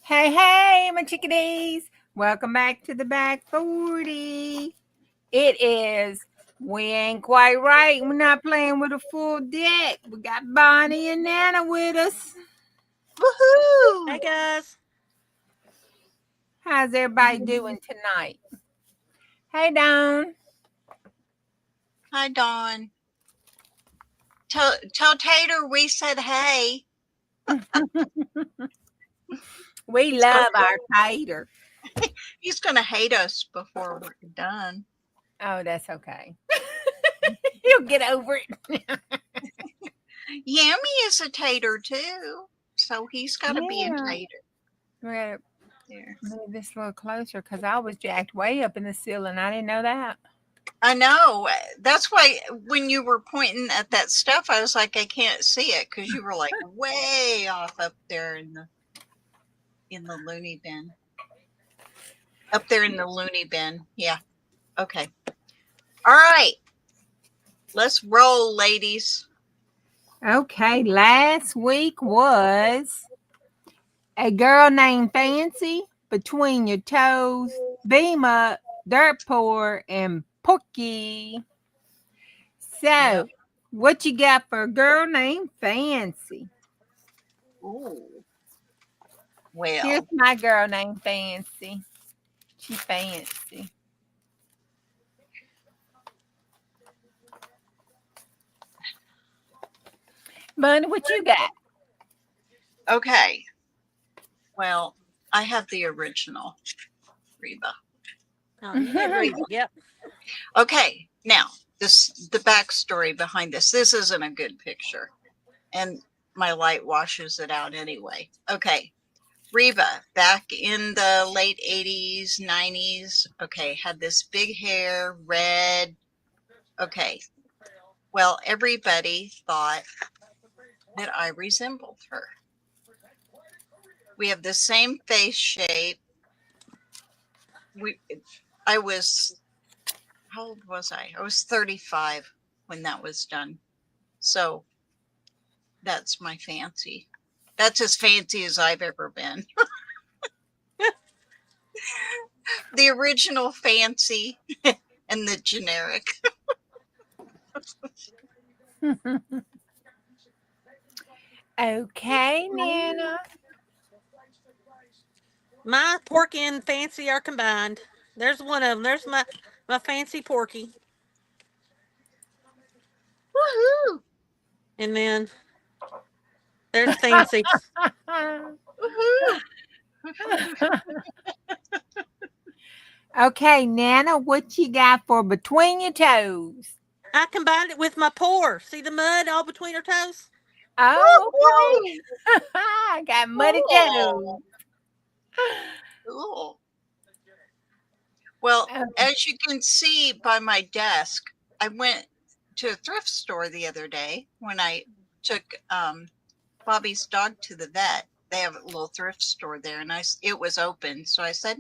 Hey, hey, my chickadees. Welcome back to the back 40. It is, we ain't quite right. We're not playing with a full deck. We got Bonnie and Nana with us. Hey Woohoo! guys. How's everybody doing tonight? Hey, Dawn. Hi, Dawn. Tell Tater we said hey. We He's gonna love our tater. he's gonna hate us before we're done. Oh, that's okay. He'll get over it. Yummy is a tater too, so he's got to be a Yeah. tater. Well, There. move this a little closer because I was jacked way up in the ceiling. I didn't know that. I know. That's why when you were pointing at that stuff, I was like, I can't see it because you were like way off up there in the loony bin. Up there in the loony bin. Yeah. Okay. All right. Let's roll, ladies. Okay, last week was a girl named Fancy, Between Your Toes, Beam Up, Dirt Poor, and Porky. So, Yep. what you got for a girl named Fancy? Ooh. Here's Well, my girl named Fancy. She fancy. Bunny, what you got? okay. Well, I have the original Reba. Oh, you did read it. Yep. Okay, now the backstory behind this. This isn't a good picture, and my light washes it out anyway. Okay, Reba, back in the late 80s, 90s. Okay, had this big hair, red. Okay, well, everybody thought that I resembled her. We have the same face shape. We, I was how old was I? I was 35 when that was done. So that's my fancy. That's as fancy as I've ever been. The original fancy and the generic. Okay, Nana. My Porky and Fancy are combined. There's one of them. There's my Fancy Porky. Woohoo! And then there's Fancy. Woohoo! Okay, Nana, what you got for Between Your Toes? I combined it with my pour. See the mud all between her toes? Oh, Woohoo! okay. I got muddy Cool. toes. Cool. Well, Oh, as you can see by my desk, I went to a thrift store the other day when I took Bobby's dog to the vet. They have a little thrift store there, and it was open. So I said,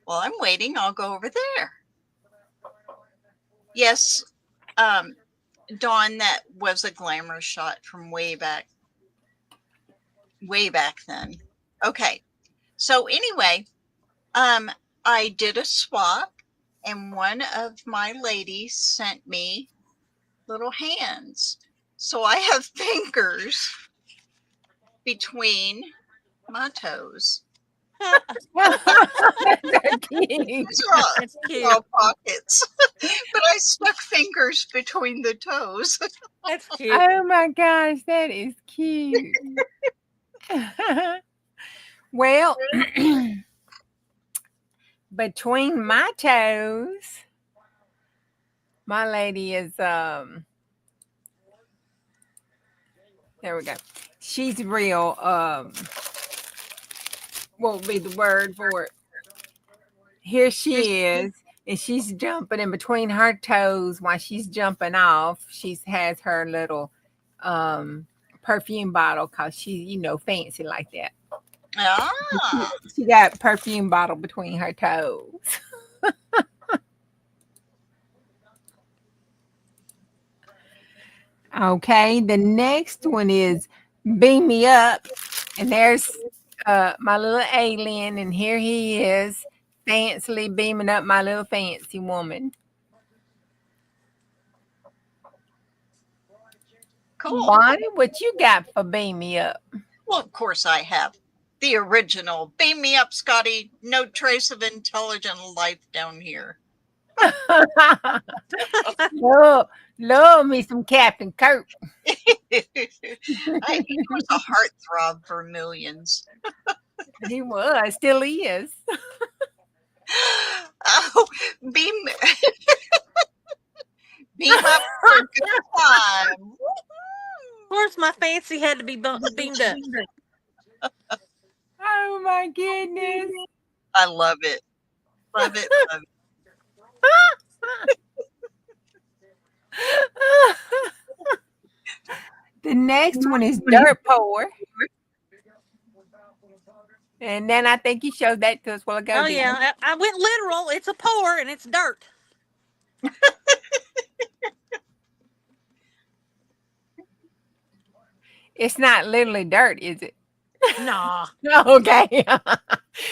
well, I'm waiting. I'll go over there. Yes, Dawn, that was a glamour shot from way back then. Okay. So anyway, I did a swap, and one of my ladies sent me little hands. So I have fingers between my toes. they're cute. These are That's cute. all pockets, but I stuck fingers between the toes. That's cute. Oh my gosh, that is cute. Well, between my toes, my lady is there we go. She's real what would be the word for it? Here she is, and she's jumping in between her toes while she's jumping off. She has her little perfume bottle because she's, fancy like that. Ah, She got perfume bottle between her toes. Okay, the next one is Beam Me Up. And there's my little alien, and here he is, fancily beaming up my little fancy woman. Cool. Bonnie, what you got for beam me up? Well, of course I have. The original. Beam me up, Scotty. No trace of intelligent life down here. love me some Captain Kirk. He was a heartthrob for millions. He was, still is. Oh, beam, beam up for a good time. Of course, my fancy had to be beamed up. Oh my goodness. I love it. Love it. Love it. The next one is dirt poor. And then I think you showed that to us a while ago. Oh yeah, I went literal. It's a pour and it's dirt. It's not literally dirt, is it? Nah. Okay. I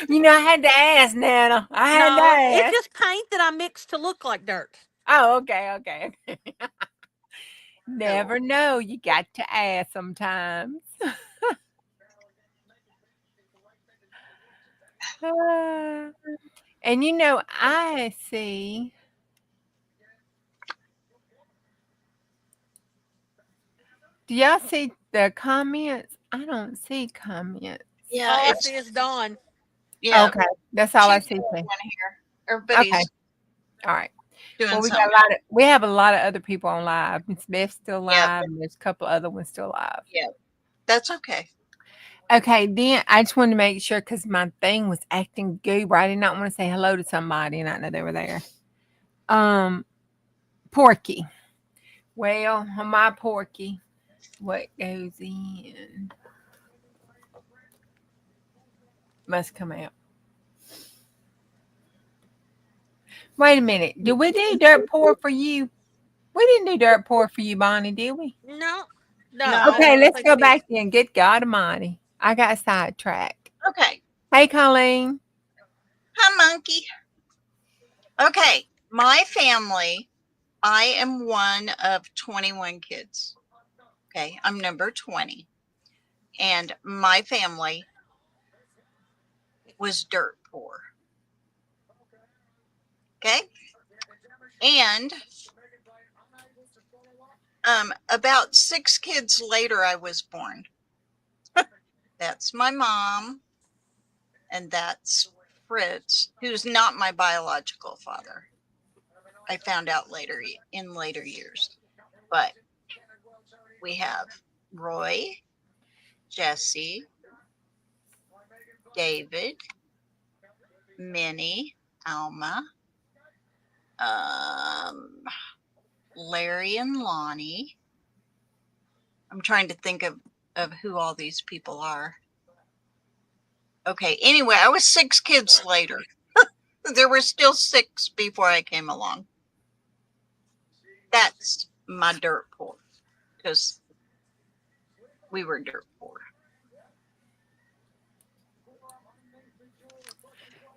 had to ask, Nana. I had to No, it's ask. just paint that I mixed to look like dirt. Oh, okay. Never know. You got to ask sometimes. And I see. Do y'all see the comments? I don't see comments. Yeah, All I it's see is Dawn. yeah. Okay, that's all I She's see. the too. one here. Everybody's Okay, all right. doing Well, something. we have a lot of other people on live. Miss Beth's still Yep. live, and there's a couple other ones still live. Yeah, that's okay. Okay, then I just wanted to make sure because my thing was acting goober. I did not want to say hello to somebody and not know they were there. Porky. Well, on my Porky, what goes in must come out. Wait a minute. Did we do dirt poor for you? We didn't do dirt poor for you, Bonnie, did we? No. No. Okay, I don't let's think go we did. back then. Good God Almighty. I got sidetracked. Okay. Hey, Colleen. Hi, monkey. Okay, my family, I am one of 21 kids. Okay, I'm number 20. And my family was dirt poor. Okay. And about 6 kids later, I was born. That's my mom, and that's Fritz, who's not my biological father. I found out later in later years. But we have Roy, Jesse, David, Minnie, Alma, Larry and Lonnie. I'm trying to think of who all these people are. Okay, anyway, I was 6 kids later. There were still 6 before I came along. That's my dirt poor, because we were dirt poor.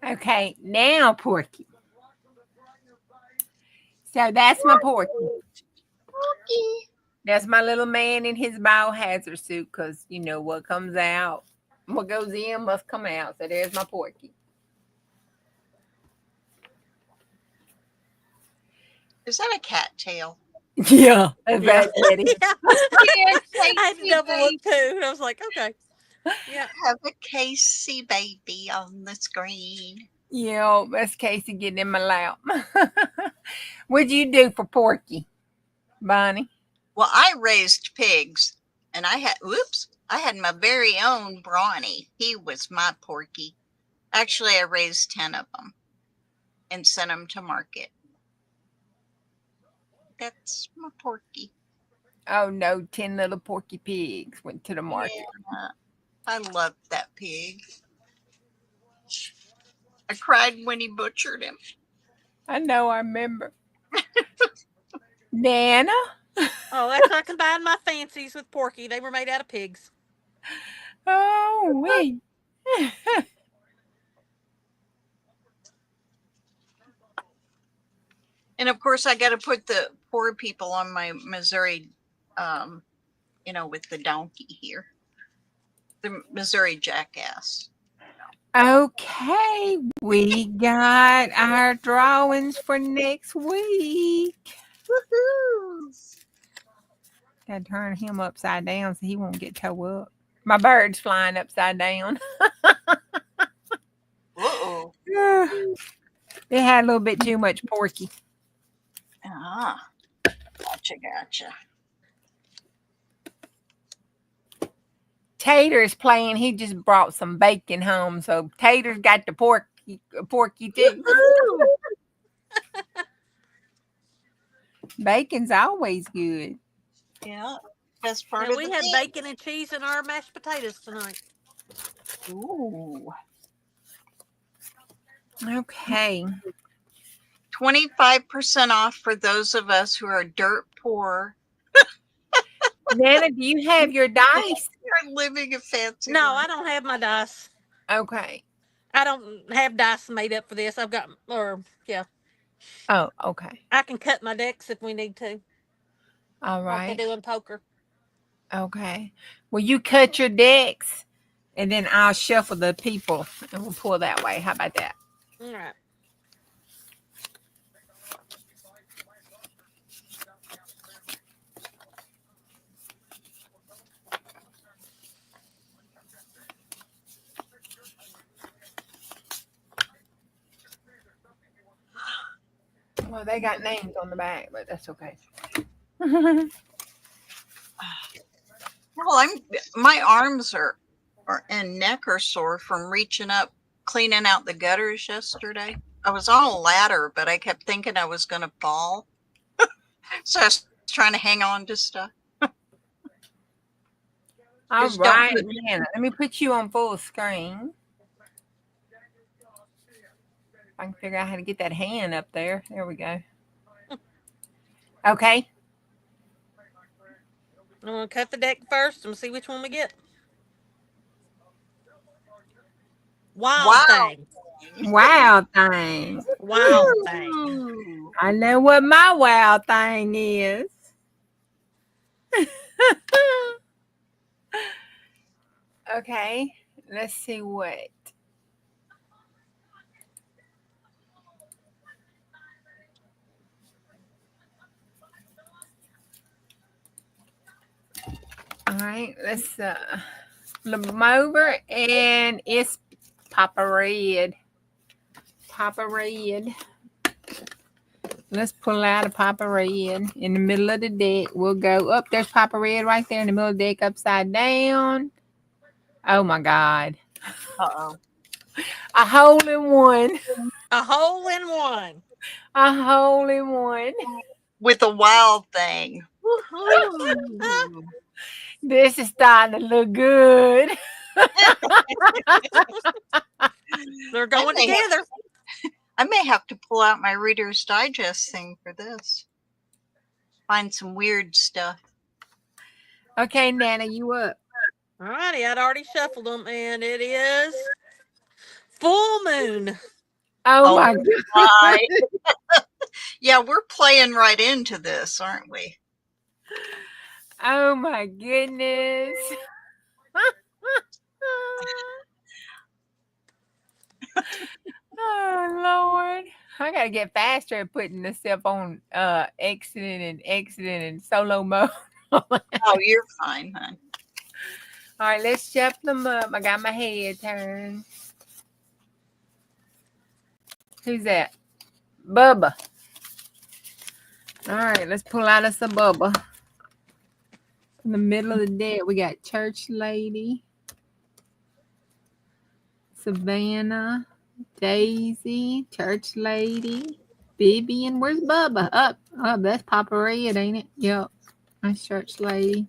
Okay, now Porky. So that's my Porky. Okay. That's my little man in his biohazard suit because what comes out, what goes in must come out. So there's my Porky. Is that a cattail? Yeah, that's Betty. Yeah. Yeah, I had to double baby. look too. And I was like, okay. Yeah. Have a Casey baby on the screen. Yeah, that's Casey getting in my lap. What'd you do for Porky, Bonnie? Well, I raised pigs, and I had my very own Brawny. He was my Porky. Actually, I raised 10 of them and sent them to market. That's my Porky. Oh no, 10 little Porky pigs went to the market. Yeah, I loved that pig. I cried when he butchered him. I know, I remember. NaNa? Oh, that's I combined my fancies with Porky. They were made out of pigs. Oh, wait. And of course, I got to put the poor people on my Missouri, with the donkey here, the Missouri jackass. Okay, we got our drawings for next week. Woohoo! Gotta turn him upside down so he won't get towed up. My bird's flying upside down. Uh-oh. They had a little bit too much porky. Ah, gotcha. Tater's playing. He just brought some bacon home, so Tater's got the porky too. Bacon's always good. Yeah, best part And of we the had day. bacon and cheese in our mashed potatoes tonight. Ooh. Okay. 25% off for those of us who are dirt poor. Nana, do you have your dice? You're living a fancy No, life. I don't have my dice. Okay. I don't have dice made up for this. I've got, Oh, okay. I can cut my decks if we need to, All like I right. do in poker. Okay. Well, you cut your decks, and then I'll shuffle the people, and we'll pull that way. How about that? All right. Well, they got names on the back, but that's okay. Well, my arms are and neck are sore from reaching up, cleaning out the gutters yesterday. I was on a ladder, but I kept thinking I was going to fall. So I was trying to hang on to stuff. All Just don't right, put- Nana. Let me put you on full screen. I can figure out how to get that hand up there. There we go. Okay. I'm going to cut the deck first and see which one we get. Wild thing. Wow thing. Wild thing. Ooh. I know what my wow thing is. Okay. Let's see what. All right. Let's flip them over, and it's Papa Red. Papa Red. Let's pull out a Papa Red in the middle of the deck. We'll go up. There's Papa Red right there in the middle of the deck, upside down. Oh my God. Uh-oh. A hole in one. A hole in one. A hole in one. With a wild thing. Woohoo. This is starting to look good. They're going together. I may have to pull out my Reader's Digest thing for this. Find some weird stuff. Okay, Nana, you up. All righty. I'd already shuffled them, and it is full moon. Oh my God. My. Yeah, we're playing right into this, aren't we? Oh my goodness. Oh Lord. I gotta get faster at putting this stuff on exiting and solo mode. Oh, you're fine, hon. All right, let's shuffle them up. I got my head turned. Who's that? Bubba. All right, let's pull out us a Bubba. In the middle of the deck, we got Church Lady, Savannah, Daisy, Church Lady, Vivian. Where's Bubba? Up. Oh, that's Papa Red, ain't it? Yep. That's Church Lady.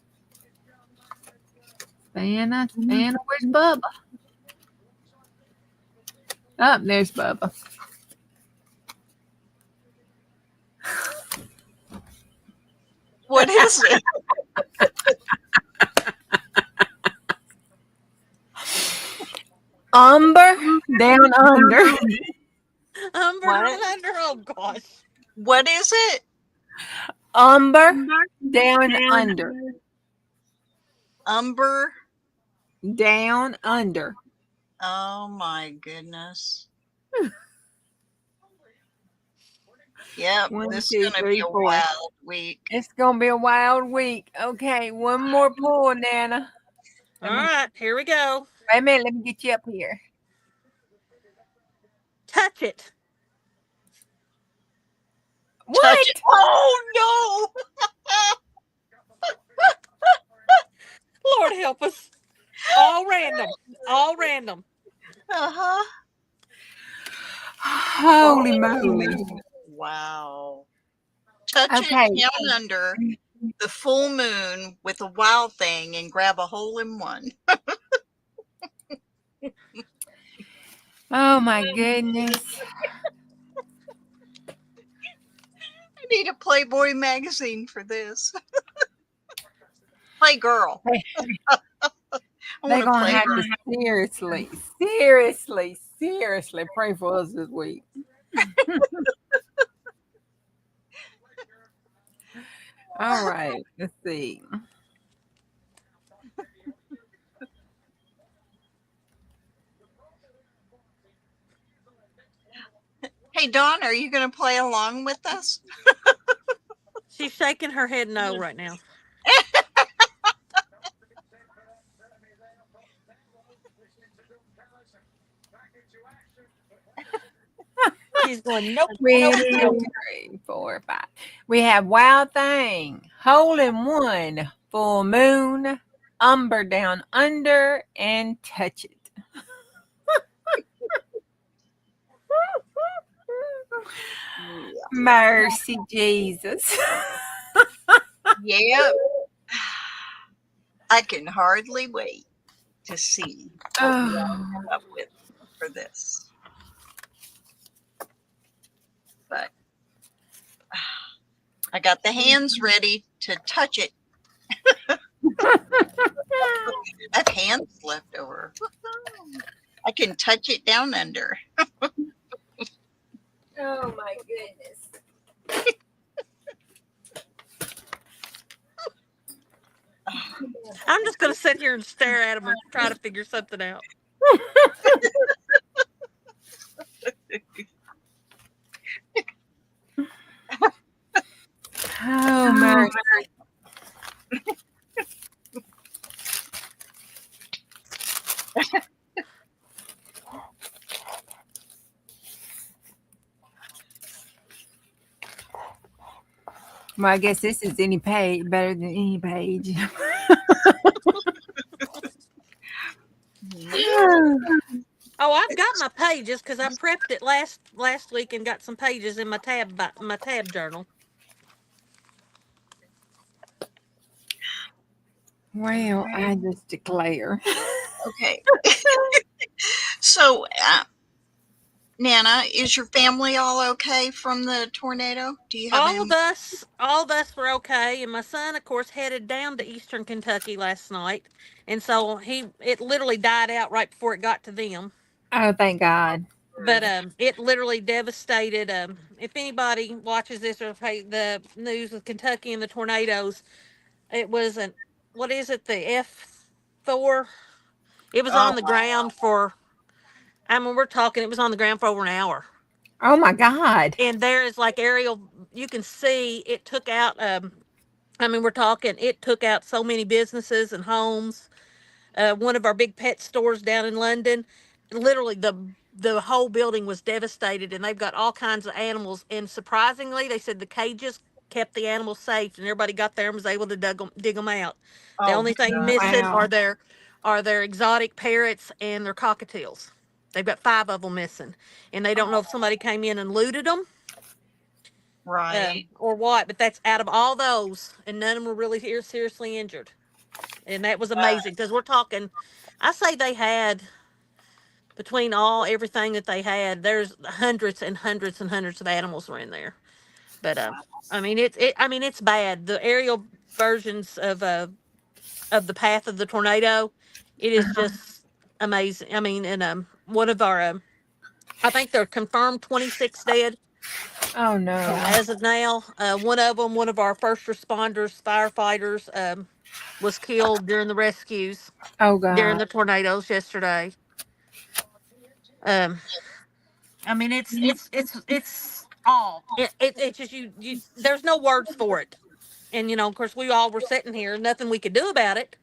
Savannah, where's Bubba? Up, there's Bubba. What is it? Umber down under. Umber down under. Oh gosh. What is it? Umber down under. Umber. Down under. Oh my goodness. Yep, One, this is two, gonna be three, a four. wild week. It's gonna be a wild week. Okay, one more pull, Nana. All Let me right, here we go. wait a minute. Let me get you up here. Touch it. Touch it. What? Oh Lord help us. All random. All random. no. Uh-huh. Holy moly! Wow. Touch it Okay, down under the full moon with a wild thing and grab a hole in one. oh my goodness. I need a Playboy magazine for this. Play girl. I want They're to gonna play have to seriously pray for us this week. All right, let's see. Hey, Dawn, are you going to play along with us? She's shaking her head no right now. She's going, nope, nope, One, nope. two, three, four, five. We have Wild Thing, Hole in One, Full Moon, Umber Down Under, and Touch It. Mercy, Jesus. Yep. I can hardly wait to see what we Oh, end up with for this. But I got the hands ready to touch it. I have hands left over. I can touch it down under. oh my goodness. I'm just going to sit here and stare at him and try to figure something out. Oh, mercy. Well, I guess this is any page better than any page. Oh, I've got my pages because I prepped it last week and got some pages in my tab journal. Well, I just declare. Okay. So, Nana, is your family all okay from the tornado? Do you have any? All of us were okay, and my son, of course, headed down to Eastern Kentucky last night, and so it literally died out right before it got to them. Oh, thank God. But it literally devastated. If anybody watches this or the news with Kentucky and the tornadoes, it was an what is it? The F4. It was Oh, on the ground for. I mean, we're talking. It was on the ground for over an hour, Oh my God. and there is like aerial. You can see it took out. I mean, we're talking. It took out so many businesses and homes. One of our big pet stores down in London, literally the whole building was devastated, and they've got all kinds of animals. And surprisingly, they said the cages kept the animals safe, and everybody got there and was able to dig them out. The oh, only thing missing Wow. are their exotic parrots and their cockatiels. They've got 5 of them missing, and they don't know if somebody came in and looted them right. or what. But that's out of all those, and none of them were really seriously injured, and that was amazing because we're talking. I say they had between all everything that they had. There's hundreds and hundreds and hundreds of animals were in there. But I mean I mean it's bad. The aerial versions of the path of the tornado, it is just amazing. I mean, and one of our I think they're confirmed 26 dead. Oh no. As of now, one of them, one of our first responders, firefighters, was killed during the rescues Oh during God. the tornadoes yesterday. Um, I mean, it's all it's just you. There's no words for it, and of course, we all were sitting here, nothing we could do about it.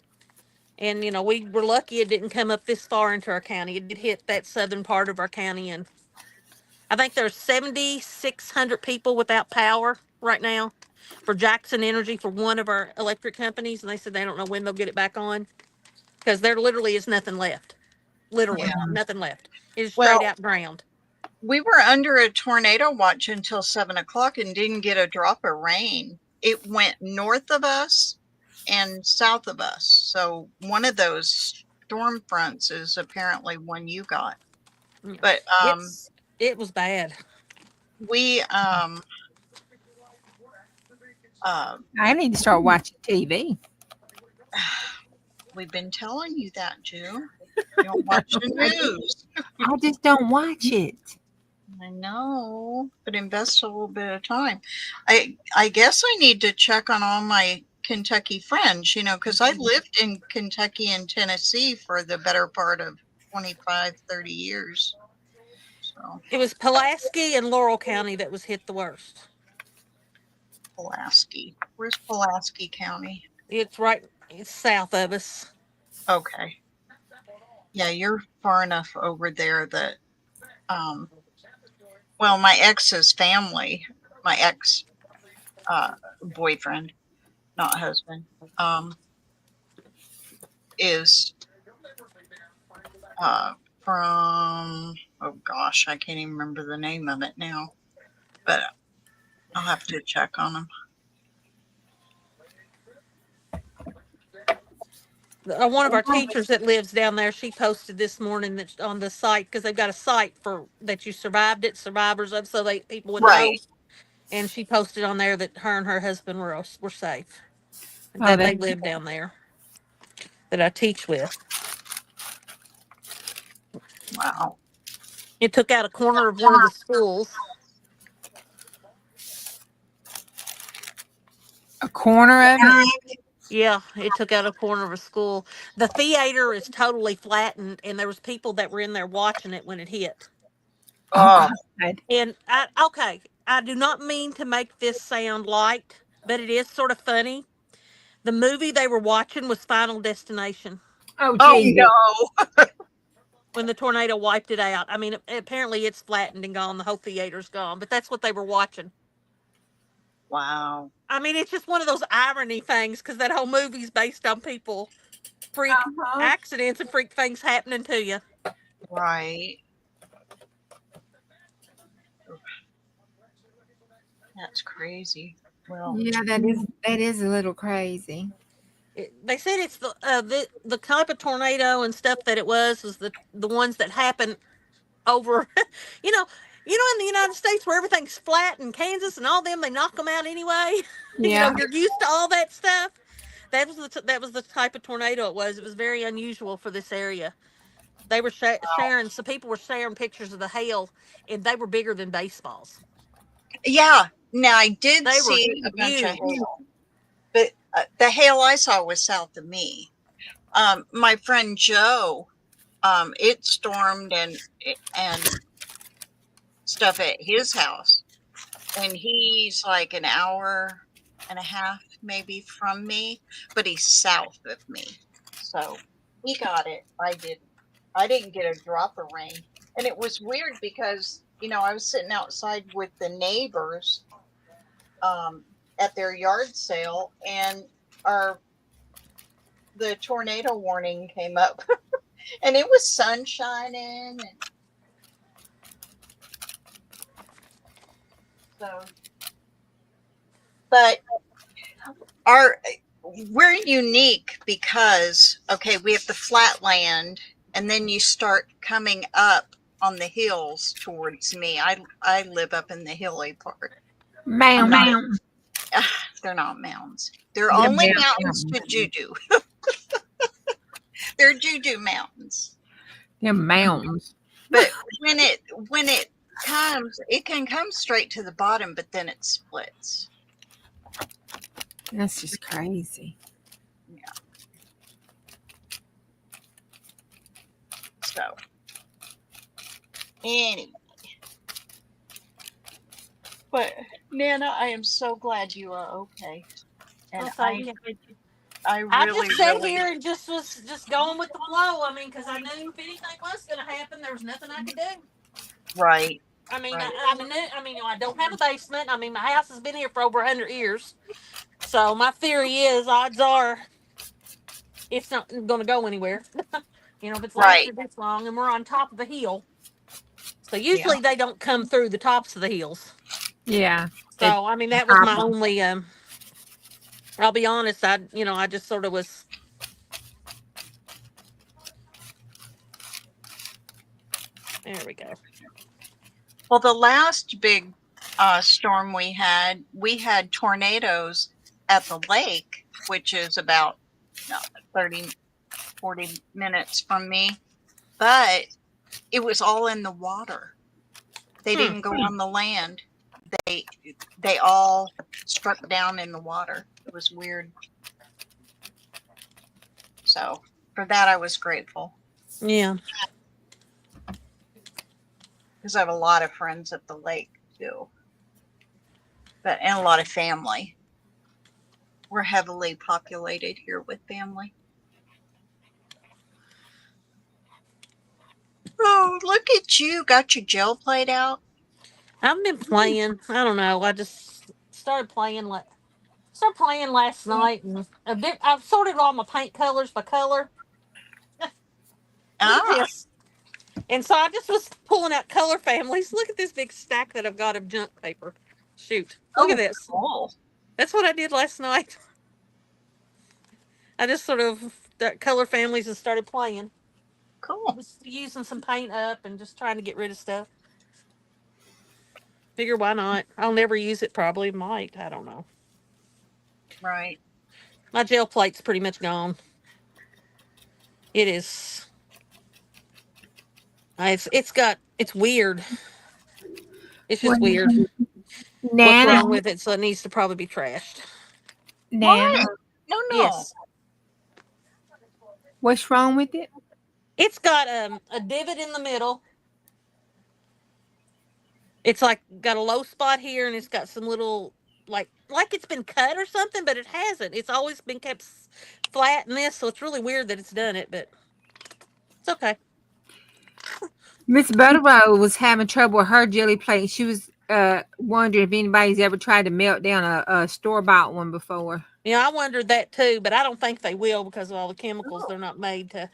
And we were lucky it didn't come up this far into our county. It did hit that southern part of our county, and I think there's 7,600 people without power right now for Jackson Energy, for one of our electric companies, and they said they don't know when they'll get it back on because there literally is nothing left. Yeah. Literally nothing left. It is straight Well, out ground. we were under a tornado watch until 7 o'clock and didn't get a drop of rain. It went north of us and south of us. So one of those storm fronts is apparently one you got. But It was bad. we I need to start watching TV. we've been telling you that, Jill. You don't watch the news. I just don't watch it. I know, but invest a little bit of time. I guess I need to check on all my Kentucky friends, because I lived in Kentucky and Tennessee for the better part of 25, 30 years. So, It was Pulaski and Laurel County that was hit the worst. Pulaski. Where's Pulaski County? It's south of us. Okay. Yeah, you're far enough over there that, well, my ex's family, my ex boyfriend, not husband, is from, oh gosh, I can't even remember the name of it now, but I'll have to check on them. One of our teachers that lives down there, she posted this morning that on the site, because they've got a site for that you survived it, survivors of, so people would know. Right. And she posted on there that her and her husband were safe, Oh, that they live down there, that I teach with. Wow. It took out a corner of one of the schools. a corner of it. Yeah, it took out a corner of a school. The theater is totally flattened, and there was people that were in there watching it when it hit. Oh God. And I do not mean to make this sound light, but it is sort of funny. The movie they were watching was Final Destination Oh Oh Jesus. no. when the tornado wiped it out. I mean, apparently it's flattened and gone. The whole theater's gone, but that's what they were watching. Wow. I mean, it's just one of those irony things because that whole movie's based on people freak accidents and freak things happening to you. Right. That's crazy. Well, Yeah, that is a little crazy. They said it's the type of tornado and stuff that it was the ones that happen over, you know, in the United States where everything's flat, and Kansas and all them, they knock them out anyway. Yeah. You're used to all that stuff. That was the type of tornado it was. It was very unusual for this area. They were sharing. Some people were sharing pictures of the hail, and they were bigger than baseballs. yeah. Now I did They were see a bunch of huge. hail, but the hail I saw was south of me. My friend Joe, it stormed and stuff at his house, and he's like an hour and a half maybe from me, but he's south of me, so he got it. I didn't get a drop of rain, and it was weird because I was sitting outside with the neighbors at their yard sale, and the tornado warning came up, and it was sun shining, and so, but we're unique because we have the flat land, and then you start coming up on the hills towards me. I live up in the hilly part. Mountains. They're not mountains. They're only mountains to Juju. They're Juju mountains. They're mountains. But when it it can come straight to the bottom, but then it splits. That's just crazy. Yeah. So anyway, but Nana, I am so glad you are okay, and Well, thank you. I I really, just sat really, here and just was just going with the flow. I mean, because I knew if anything was going to happen, there was nothing I could do. right, I mean, right, I don't have a basement. I mean, my house has been here for over 100 years. So my theory is, odds are, it's not going to go anywhere. If it's right. lasted this long, and we're on top of a hill, so Yeah, usually they don't come through the tops of the hills. Yeah. They So I mean, that was pop my 'em. only. I'll be honest. I just sort of was. There we go. well, the last big storm we had tornadoes at the lake, which is about no, 30, 40 minutes from me, but it was all in the water. They Hmm. didn't go on the land. They they all struck down in the water. It was weird. So for that I was grateful Yeah. because I have a lot of friends at the lake too, but and a lot of family. We're heavily populated here with family. Oh, look at you! Got your gel plate out. I've been playing. I don't know. I just started playing last night, and I've sorted all my paint colors by color. Look at Ah, this. And so I just was pulling out color families. Look at this big stack that I've got of junk paper. Shoot. Look at oh, this. cool, That's what I did last night. I just sort of got color families and started playing. cool. Just using some paint up and just trying to get rid of stuff. Figure why not? I'll never use it, probably. Might. I don't know. Right. My gel plate's pretty much gone. It is. It's weird. It's Well, just weird. What's Nana, wrong with it? So it needs to probably be trashed. Nana, What? No, no. Yes. what's wrong with it? It's got a divot in the middle. It's like got a low spot here, and it's got some little like it's been cut or something, but it hasn't. It's always been kept flat in this, so it's really weird that it's done it, but it's okay. Miss Butterwell was having trouble with her jelly plate. She was wondering if anybody's ever tried to melt down a store bought one before. I wondered that too, but I don't think they will because of all the chemicals. Oh, They're not made to.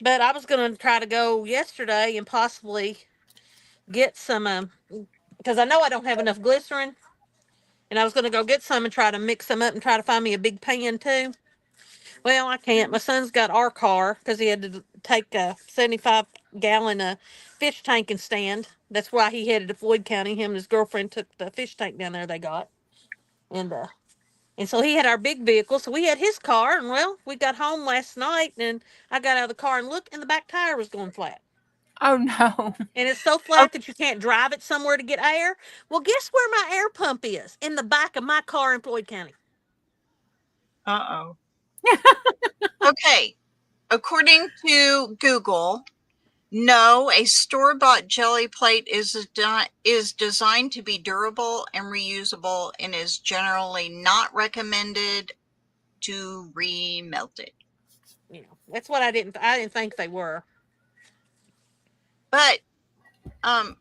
But I was going to try to go yesterday and possibly get some because I know I don't have enough glycerin, and I was going to go get some and try to mix them up and try to find me a big pan too. Well, I can't. My son's got our car because he had to take a 75-gallon fish tank and stand. That's why he headed to Floyd County. Him and his girlfriend took the fish tank down there they got. And so he had our big vehicle. So we had his car. And well, we got home last night and I got out of the car and looked, and the back tire was going flat. Oh no. And it's so flat that you can't drive it somewhere to get air. Well, guess where my air pump is? In the back of my car in Floyd County. uh-oh. Okay. According to Google, no, a store-bought jelly plate is designed to be durable and reusable and is generally not recommended to remelt it. That's what I didn't think they were. But um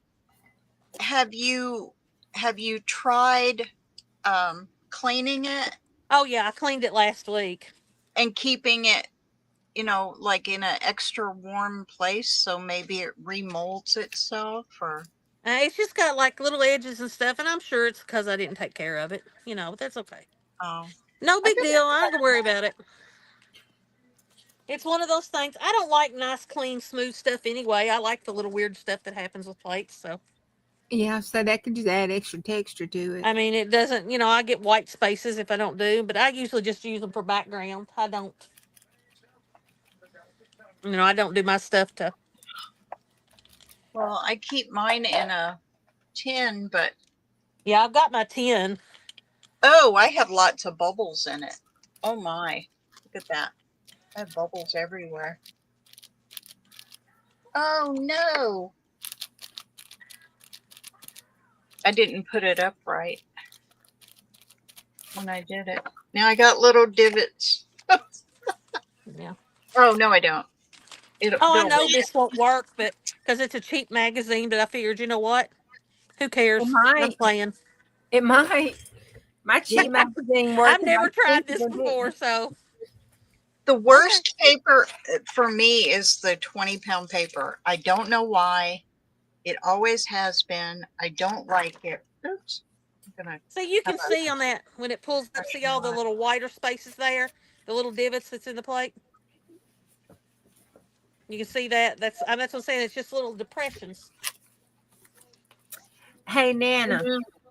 have you tried cleaning it Oh yeah, I cleaned it last week. and keeping it, like in an extra warm place so maybe it remolds itself or It's just got like little edges and stuff, and I'm sure it's because I didn't take care of it. But that's okay. oh No I big think deal. I ain't gonna worry about it. It's one of those things. I don't like nice, clean, smooth stuff anyway. I like the little weird stuff that happens with plates. So, Yeah, so that could just add extra texture to it. I mean, it doesn't, I get white spaces if I don't do, but I usually just use them for background. I don't do my stuff to Well, I keep mine in a tin, but Yeah, I've got my tin. oh, I have lots of bubbles in it. Oh my. Look at that. I have bubbles everywhere. Oh no. I didn't put it up right when I did it. Now I got little divots. Yeah. Oh no, I don't. Oh, I They'll know this won't work, but because it's a cheap magazine, but I figured, you know what? Who It cares? I'm might. playing. It might. My yeah. cheap magazine I've worked and I never tried think it this before, didn't. so The okay. worst paper for me is the 20-pound paper. I don't know why. It always has been. I don't like it. Oops. I'm gonna See, you have can see on that when it pulls up, see all the a little whiter spaces there, the little divots that's in the plate. You can see that. That's what I'm saying. It's just little depressions. Hey Nana,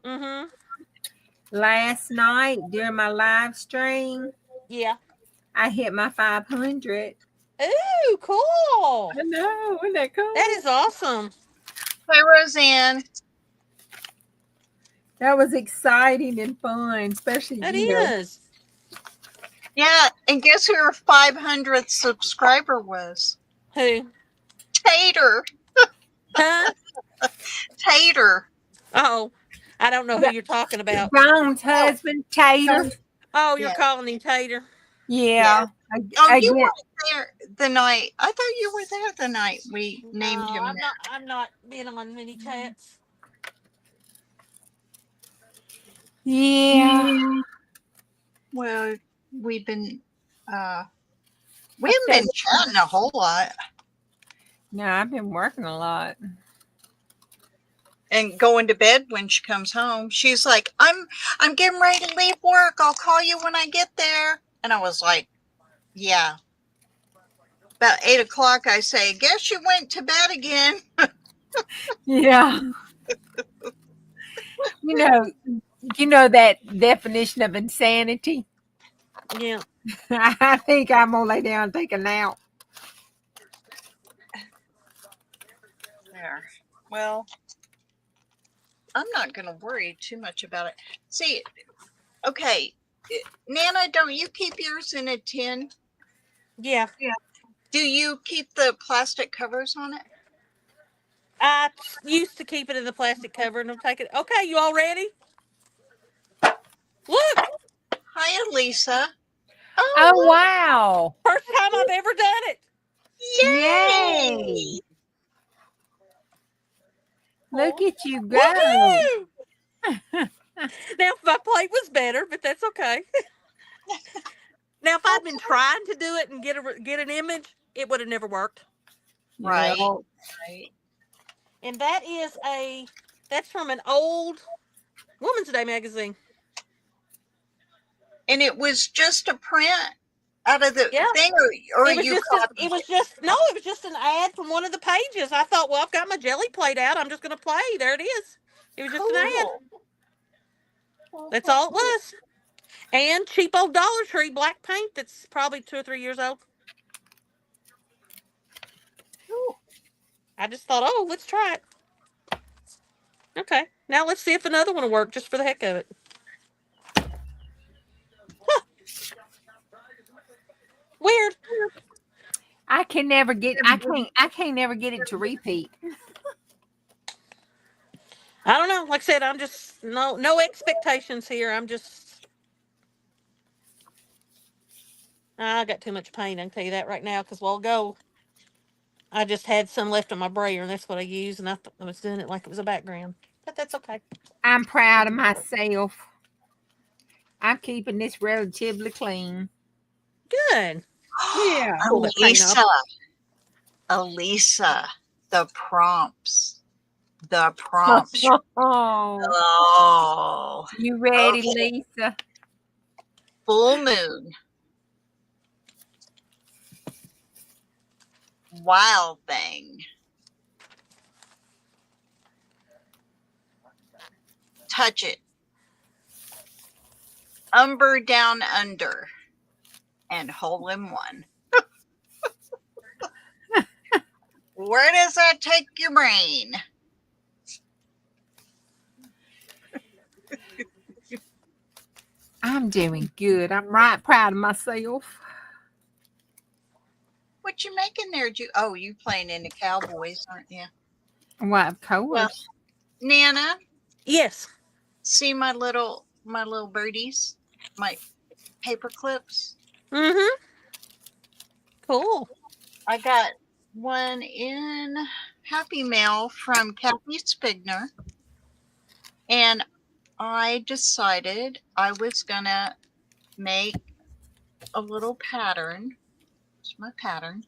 Mm-hmm. last night during my live stream, Yeah. I hit my 500. Ooh, cool. I know, isn't that That cool? is awesome. Hi, Roseanne. That was exciting and fun, especially, That you know. is. Yeah, and guess who her 500th subscriber was? Who? Tater. Huh? Tater. Oh, I don't know who you're talking about. John's Oh, husband, Tater. Oh, you're yeah, calling him Tater. yeah. Yeah. Oh, I you get, weren't there the night. I thought you were there the night we No, named him I'm not. that. I'm not being on many chats. yeah. Mm, well, we've been uh we I haven't said, been chatting a whole lot. no, I've been working a lot. And going to bed when she comes home. She's like, I'm getting ready to leave work. I'll call you when I get there. And I was like, yeah. About 8 o'clock, I say, guess you went to bed again. Yeah. You know, you know that definition of insanity? Yeah. I think I'm gonna lay down and take a nap. There. Well, I'm not going to worry too much about it. See, okay, Nana, don't you keep yours in a tin? Yeah. Yeah. Do you keep the plastic covers on it? I used to keep it in the plastic cover and I'm taking it. Okay, you all ready? Look, Hi, Elisa. Oh Oh, wow. first time I've ever done it. Yay. yay! Look Oh, at you go. Woohoo! Now, my plate was better, but that's okay. Now, if I'd been trying to do it and get an image, it would have never worked. Yeah. right, right. And that's from an old Woman's Day magazine. And it was just a print out of the Yeah. thing, or you It copied was it. just no, it was just an ad from one of the pages. I thought, well, I've got my jelly plate out. I'm just going to play. There it is. It was just an ad. Cool. That's all it was. And cheap old Dollar Tree black paint that's probably 2 or 3 years old. I just thought, oh, let's try it. Okay, now let's see if another one will work just for the heck of it. Huh, weird. I can't never get it to repeat. I don't know. Like I said, I'm just no expectations here. I'm just I got too much paint. I can tell you that right now. Because while ago, I just had some left on my brayer, and that's what I used. And I thought I was doing it like it was a background, but that's okay. I'm proud of myself. I'm keeping this relatively clean. Good. Yeah. Pull that paint off. Elisa, Elisa, the prompts, the prompts. Oh, Oh, you ready, okay. Lisa? Full moon, wild thing, touch it, umber down under, and hole in one. Where does that take your brain? I'm doing good. I'm right proud of myself. What you making there, Ju? Oh, you playing in the Cowboys, aren't you? Why, of Well, course. Nana, Yes. see my little birdies, my paper clips. Mm-hmm. Cool. I got one in Happy Mail from Kathy Spigner, and I decided I was gonna make a little pattern. It's my pattern,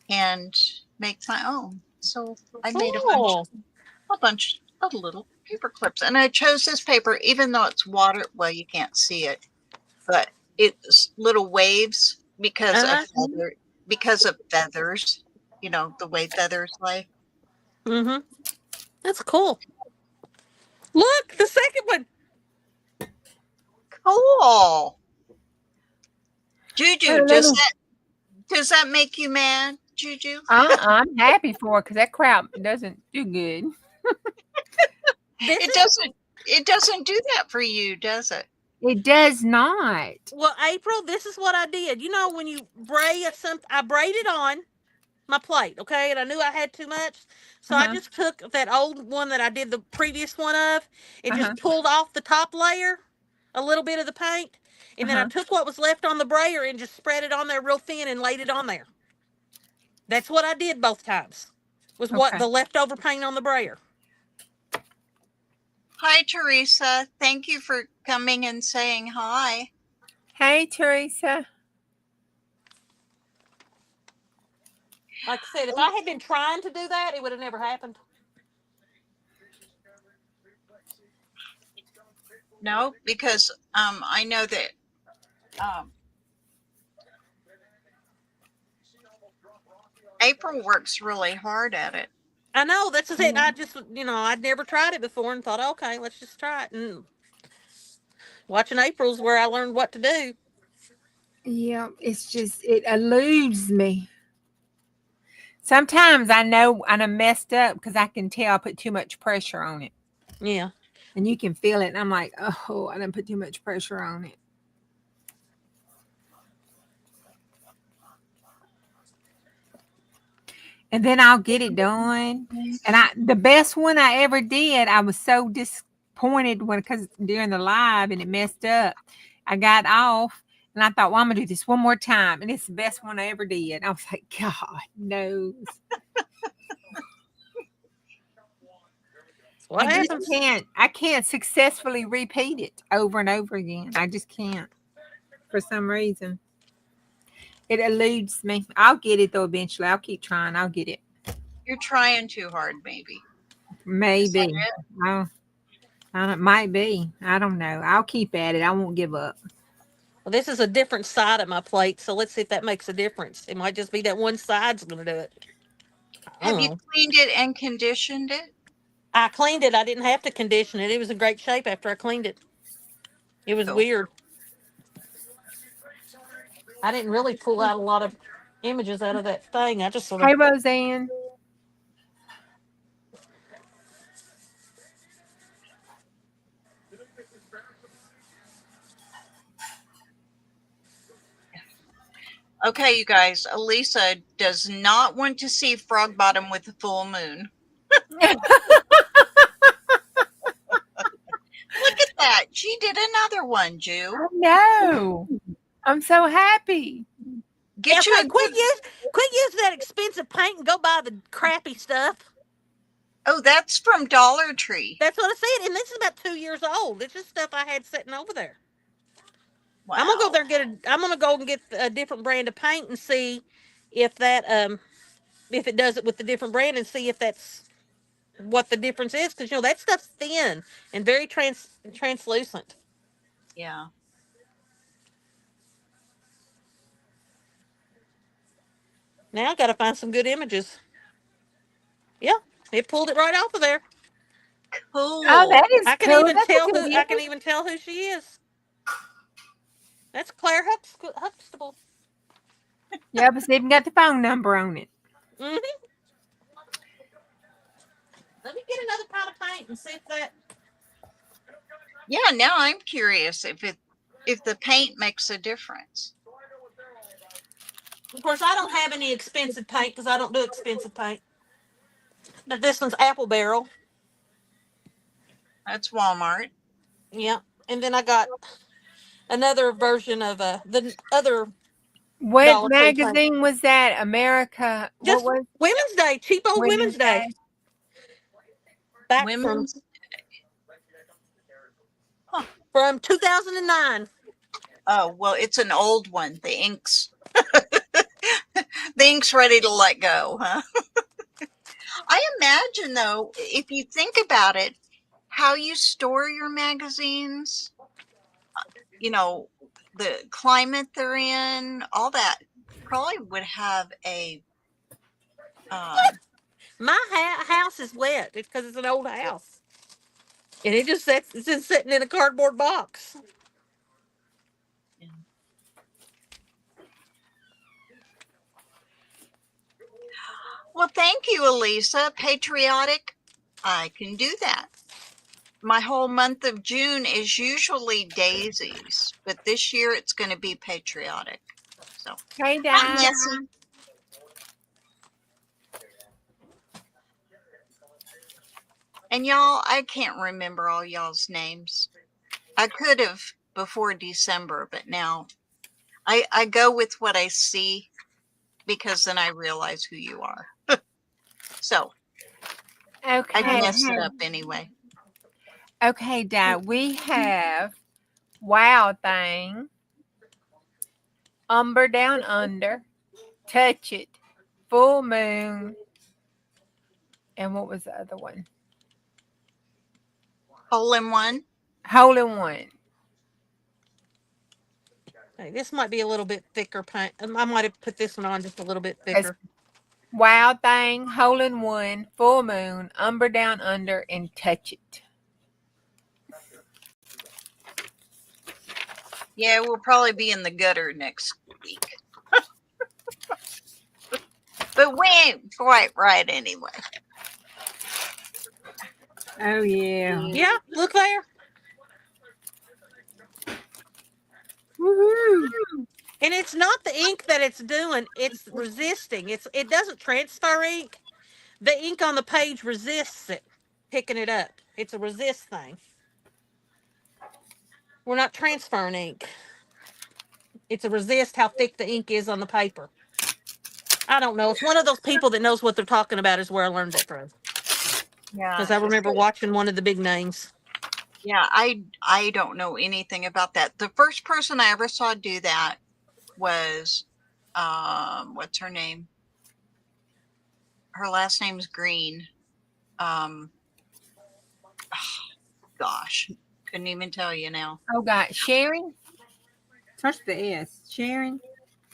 and make my own. So I made Cool. a bunch of little paper clips, and I chose this paper even though it's water. Well, you can't see it, but it's little waves Uh-huh. because of feathers. You know the way feathers lay. Mm-hmm. That's cool. Look, the second one. Cool. Juju, Let me. does that make you mad, Juju? I'm happy for it because that crap doesn't do good. This It is doesn't it doesn't do that for you, does it? It does not. well, April, this is what I did. You know, when you braid something, I braided on my plate, okay? And I knew I had too much. So I Uh-huh. just took that old one that I did the previous one of and Uh-huh. just pulled off the top layer, a little bit of the paint. And then I Uh-huh. took what was left on the brayer and just spread it on there real thin and laid it on there. That's what I did both times. Was what Okay. the leftover paint on the brayer. Hi, Teresa. Thank you for coming and saying hi. Hey, Teresa. Like I said, if I had been trying to do that, it would have never happened. No, because I know that um, April works really hard at it. I know, that's just it. Yeah. I just, I'd never tried it before and thought, okay, let's just try it. And watching April's where I learned what to do. Yeah, it's just it eludes me. Sometimes I know I'm messed up because I can tell I put too much pressure on it, Yeah. and you can feel it. And I'm like, oh, I didn't put too much pressure on it. And then I'll get it done. And the best one I ever did, I was so disappointed when because during the live and it messed up. I got off and I thought, well, I'm gonna do this one more time, and it's the best one I ever did. I was like, God knows. That's what I just happens. can't. I can't successfully repeat it over and over again. I just can't for some reason. It eludes me. I'll get it though eventually. I'll keep trying. I'll get it. You're trying too hard, maybe. Is that Maybe. it? I, I don't, might be. I don't know. I'll keep at it. I won't give up. Well, this is a different side of my plate, so let's see if that makes a difference. It might just be that one side's going to do it. I don't Have you know. cleaned it and conditioned it? I cleaned it. I didn't have to condition it. It was in great shape after I cleaned it. It was Cool. weird. I didn't really pull out a lot of images out of that thing. I just sort of. Hey, Roseanne. Okay, you guys. Elisa does not want to see Frog Bottom with the full moon. Look at that. She did another one, Jew. I know. I'm so happy. Yeah, Get you okay, a good. quit using that expensive paint and go buy the crappy stuff. Oh, that's from Dollar Tree. That's what I said. And this is about 2 years old. It's just stuff I had sitting over there. I'm gonna go Wow. there and I'm gonna go and get a different brand of paint and see if that if it does it with the different brand and see if that's what the difference is because that stuff's thin and very translucent. Yeah. Now I got to find some good images. Yeah, it pulled it right off of there. Oh, Cool. that is cool. That's a good I can image. even tell who she is. That's Claire Huxtable. Yeah, but it's even got the phone number on it. Hmm. Let me get another pot of paint and see if that. Yeah, now I'm curious if the paint makes a difference. Of course, I don't have any expensive paint because I don't do expensive paint. But this one's Apple Barrel. That's Walmart. Yeah. And then I got another version of the other What Dollar Tree paint. magazine was that? America. What Just was Women's Day, cheap old Women's Women's Day. Day? Back Women's. Huh. from 2009. Oh well, it's an old one. The ink's the ink's ready to let go, huh? I imagine though, if you think about it, how you store your magazines, you know, the climate they're in, all that probably would have a My house is wet because it's an old house. And it's just sitting in a cardboard box. well, thank you, Elisa. Patriotic. I can do that. My whole month of June is usually daisies, but this year it's going to be patriotic. So, Hey, hi, Dad. Jessie. And y'all, I can't remember all y'all's names. I could have before December, but now I go with what I see because then I realize who you are. So Okay. I'd mess it up anyway. Okay, Dad. We have Wild Thing, Umber Down Under, Touch It, Full Moon, and what was the other one? Hole in one. Hole in One. Hey, this might be a little bit thicker paint. I might have put this one on just a little bit It's thicker. Wild Thing, Hole in One, Full Moon, Umber Down Under, and Touch It. Yeah, we'll probably be in the gutter next week. But we ain't quite right anyway. Oh, yeah. Yeah, look there. Woohoo. And it's not the ink that it's doing, it's resisting. It doesn't transfer ink. The ink on the page resists it, picking it up. It's a resist thing. We're not transferring ink. It's a resist how thick the ink is on the paper. I don't know. It's one of those people that knows what they're talking about is where I learned it from. Yeah. Because I remember watching one of the big names. Yeah, I don't know anything about that. The first person I ever saw do that was what's her name? Her last name's Green. Gosh, couldn't even tell you now. Oh, God. Sharon? Touch the S. Sharon?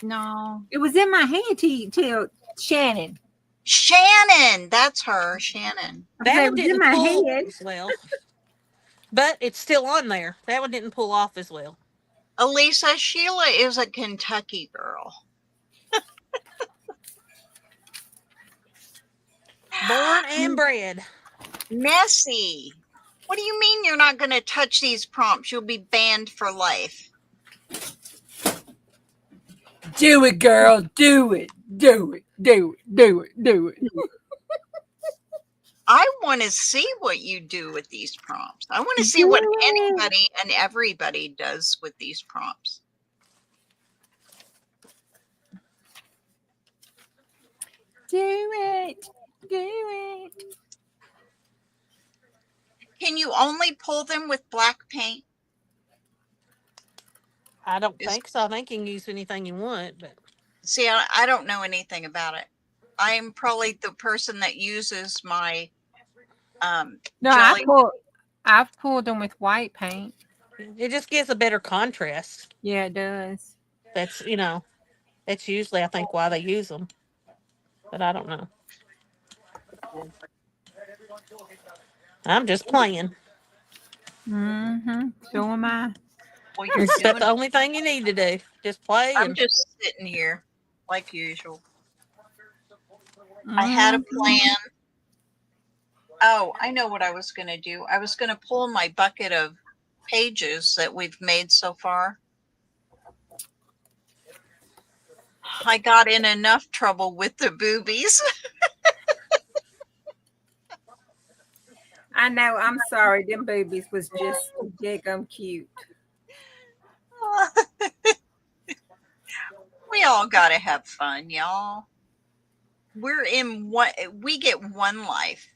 No. It was in my hand till Shannon. Shannon, that's her, Shannon. That one It was in didn't my pull head. as well. But it's still on there. That one didn't pull off as well. Elisa, Sheila is a Kentucky girl. Born and bred. Nessie, what do you mean you're not going to touch these prompts? You'll be banned for life. Do it, girl. Do it. Do it. Do it. Do it. Do it. I want to see what you do with these prompts. I want to see Do what it. anybody and everybody does with these prompts. Do it. Do it. Can you only pull them with black paint? I don't think so. I think you can use anything you want, but See, I don't know anything about it. I'm probably the person that uses my No, jelly. I've pulled them with white paint. it just gives a better contrast. Yeah, it does. That's usually I think why they use them. But I don't know. I'm just playing. Mm-hmm. So am I. Well, you're That's about doing. the only thing you need to do. Just play I'm and just sitting here like usual. I had a Mhm. plan. Oh, I know what I was going to do. I was going to pull my bucket of pages that we've made so far. I got in enough trouble with the boobies. I know. I'm sorry. Them babies was just too daggum cute. We all got to have fun, y'all. We get one life.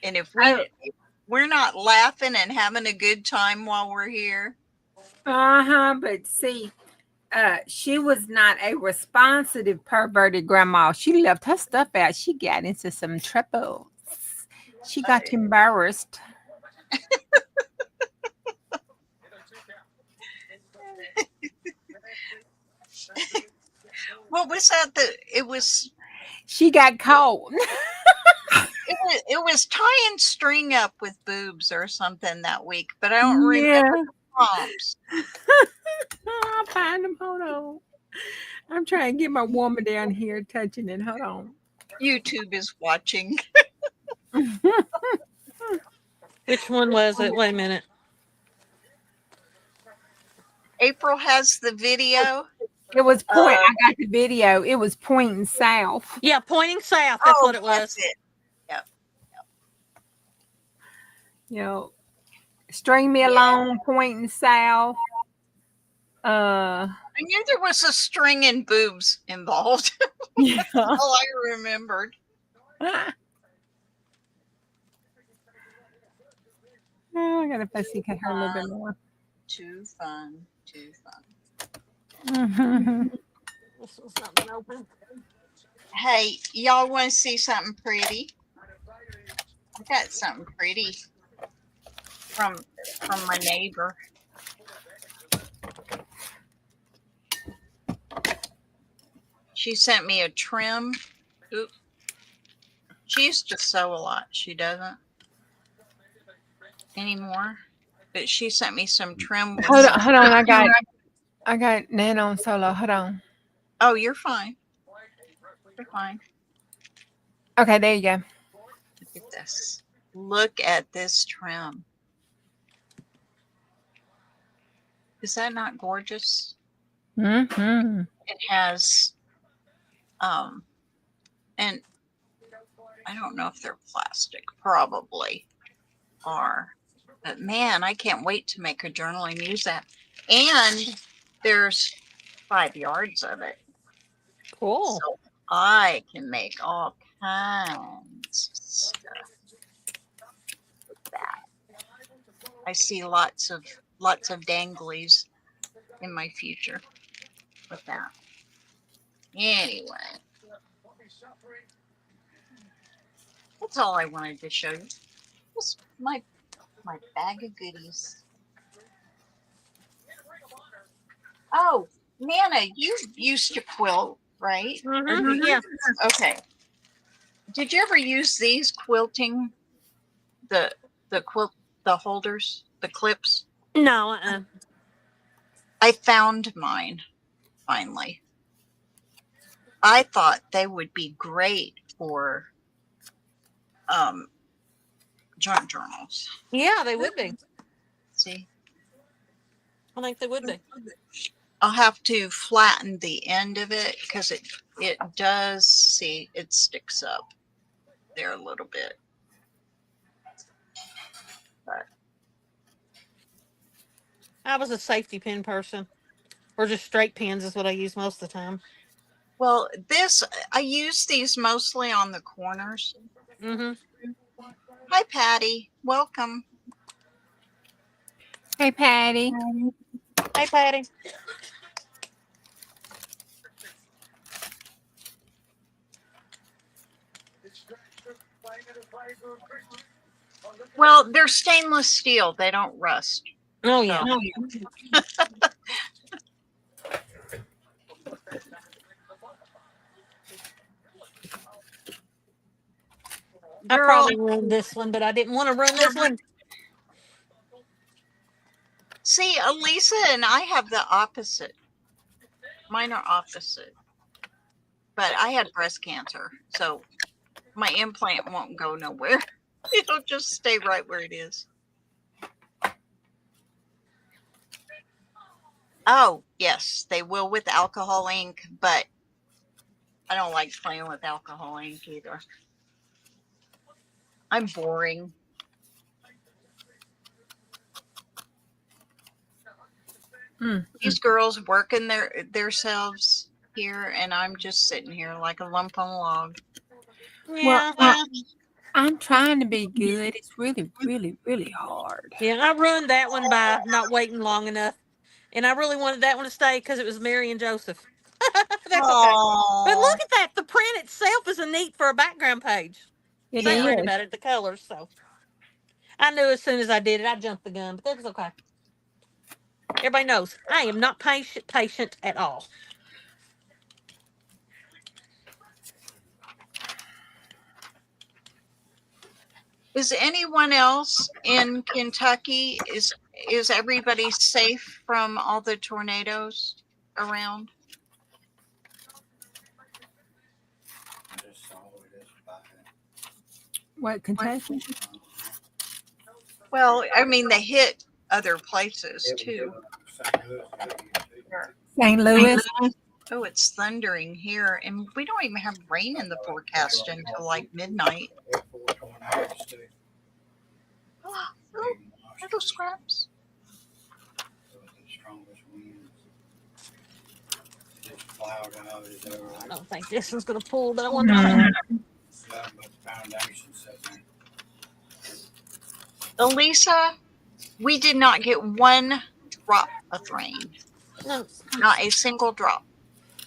And if Oh, we're not laughing and having a good time while we're here. uh-huh. But see, she was not a responsive perverted grandma. She left her stuff out. She got into some trouble. She got Uh, embarrassed. what was that? It was She got caught. it was tying string up with boobs or something that week, but I don't remember Yeah. the prompts. I'll find them. Hold on. I'm trying to get my woman down here touching it. Hold on. YouTube is watching. Which one was it? Wait a minute. April has the video. It was point. Uh, I got the video. It was pointing south. Yeah, pointing south. That's what it that's was. it. Yep. You know, string me Yeah. along, pointing south. Uh, I knew there was a string and boobs involved. yeah. All I remembered. Oh, I gotta pussycat her a little bit more. Too fun. Too fun. Mhm. This one's not been open. Hey, y'all want to see something pretty? I got something pretty from my neighbor. She sent me a trim. Oop. She used to sew a lot. She doesn't anymore. But she sent me some trim with Hold some. on, hold on. I got NaNa on solo. Hold on. Oh, you're fine. You're fine. Okay, there you go. Look at this. Look at this trim. Is that not gorgeous? Mm-hmm. It has and I don't know if they're plastic, probably are. But man, I can't wait to make a journal and use that. And there's 5 yards of it. Cool. So I can make all kinds of stuff with that. I see lots of danglies in my future with that. Anyway, that's all I wanted to show you. Just my bag of goodies. Oh, Nana, you used to quilt, right? Yeah. Okay. Did you ever use these quilting the quilt the holders, the clips? No. I found mine finally. I thought they would be great for junk journals. Yeah, they would be. See, I think they would be. I'll have to flatten the end of it because it does, see, it sticks up there a little bit. But I was a safety pin person, or just straight pins is what I use most of the time. well, I use these mostly on the corners. Mm-hmm. Hi, Patty. Welcome. Hey, Patty. Hey, Patty. Well, they're stainless steel. They don't rust. Oh yeah. So, I girl, probably ruined this one, but I didn't want to run this one. see, Elisa and I have the opposite. Mine are opposite. But I had breast cancer. So my implant won't go nowhere. It'll just stay right where it is. Oh, yes, they will with alcohol ink, but I don't like playing with alcohol ink either. I'm boring. These girls working themselves here, and I'm just sitting here like a lump on a log. Yeah. I'm trying to be good. It's really, really, really hard. Yeah, I ruined that one by not waiting long enough. And I really wanted that one to stay because it was Mary and Joseph. That's okay. But look at that. The print itself is a neat for a background page. It So I ain't worried is. about it, the colors. So I knew as soon as I did it, I jumped the gun, but that was okay. Everybody knows I am not patient at all. Is anyone else in Kentucky? Is everybody safe from all the tornadoes around? What, Kentucky? Well, I mean, they hit other places too. St. Louis? Oh, it's thundering here, and we don't even have rain in the forecast until like midnight. Oh, little scraps. I don't think this one's going to pull, but I want to. Elisa, we did not get one drop of rain. No. Not a single drop.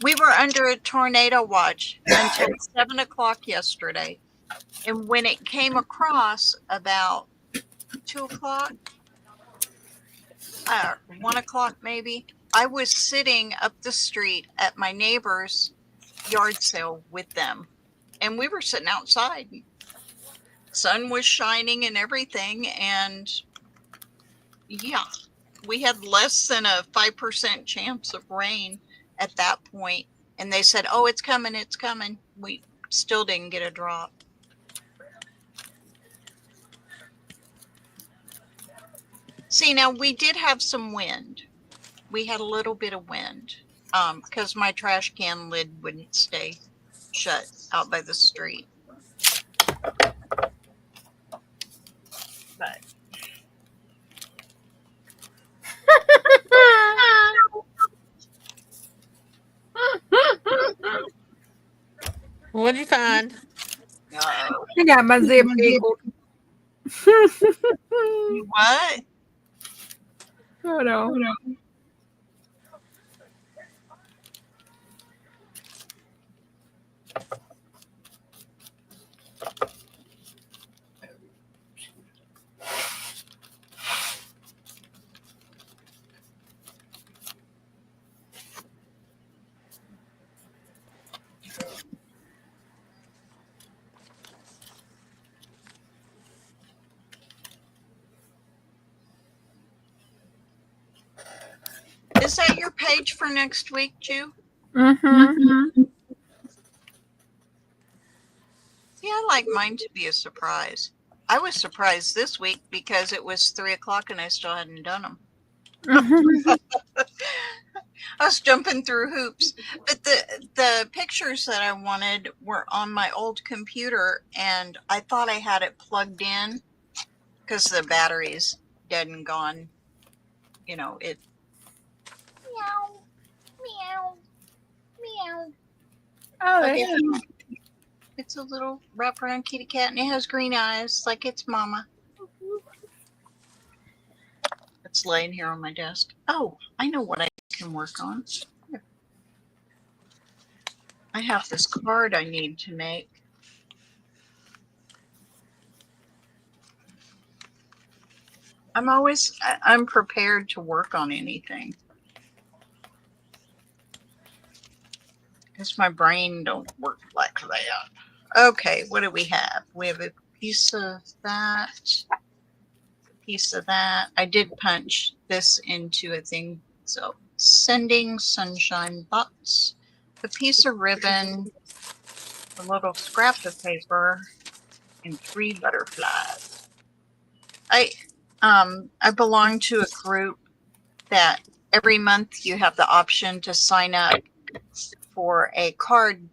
We were under a tornado watch until 7 o'clock yesterday. And when it came across about 2 o'clock, 1 o'clock maybe, I was sitting up the street at my neighbor's yard sale with them. And we were sitting outside. Sun was shining and everything. And yeah, we had less than a 5% chance of rain at that point. And they said, oh, it's coming, it's coming. We still didn't get a drop. See, now we did have some wind. We had a little bit of wind because my trash can lid wouldn't stay shut out by the street. But What did you find? no. I got my zip giggled. What? Hold on. Is that your page for next week, Ju? Mm-hmm. Yeah, I like mine to be a surprise. I was surprised this week because it was 3 o'clock and I still hadn't done them. Mm-hmm. I was jumping through hoops. But the pictures that I wanted were on my old computer, and I thought I had it plugged in because the battery's dead and gone. You know, it. Meow, meow, meow. Oh, Okay. It's a little wraparound kitty cat, and it has green eyes like its mama. It's laying here on my desk. Oh, I know what I can work on. I have this card I need to make. I'm prepared to work on anything. Because my brain don't work like that. Okay, what do we have? We have a piece of that. Piece of that. I did punch this into a thing. So sending sunshine box, a piece of ribbon, a little scrap of paper, and 3 butterflies. I belong to a group that every month you have the option to sign up for a card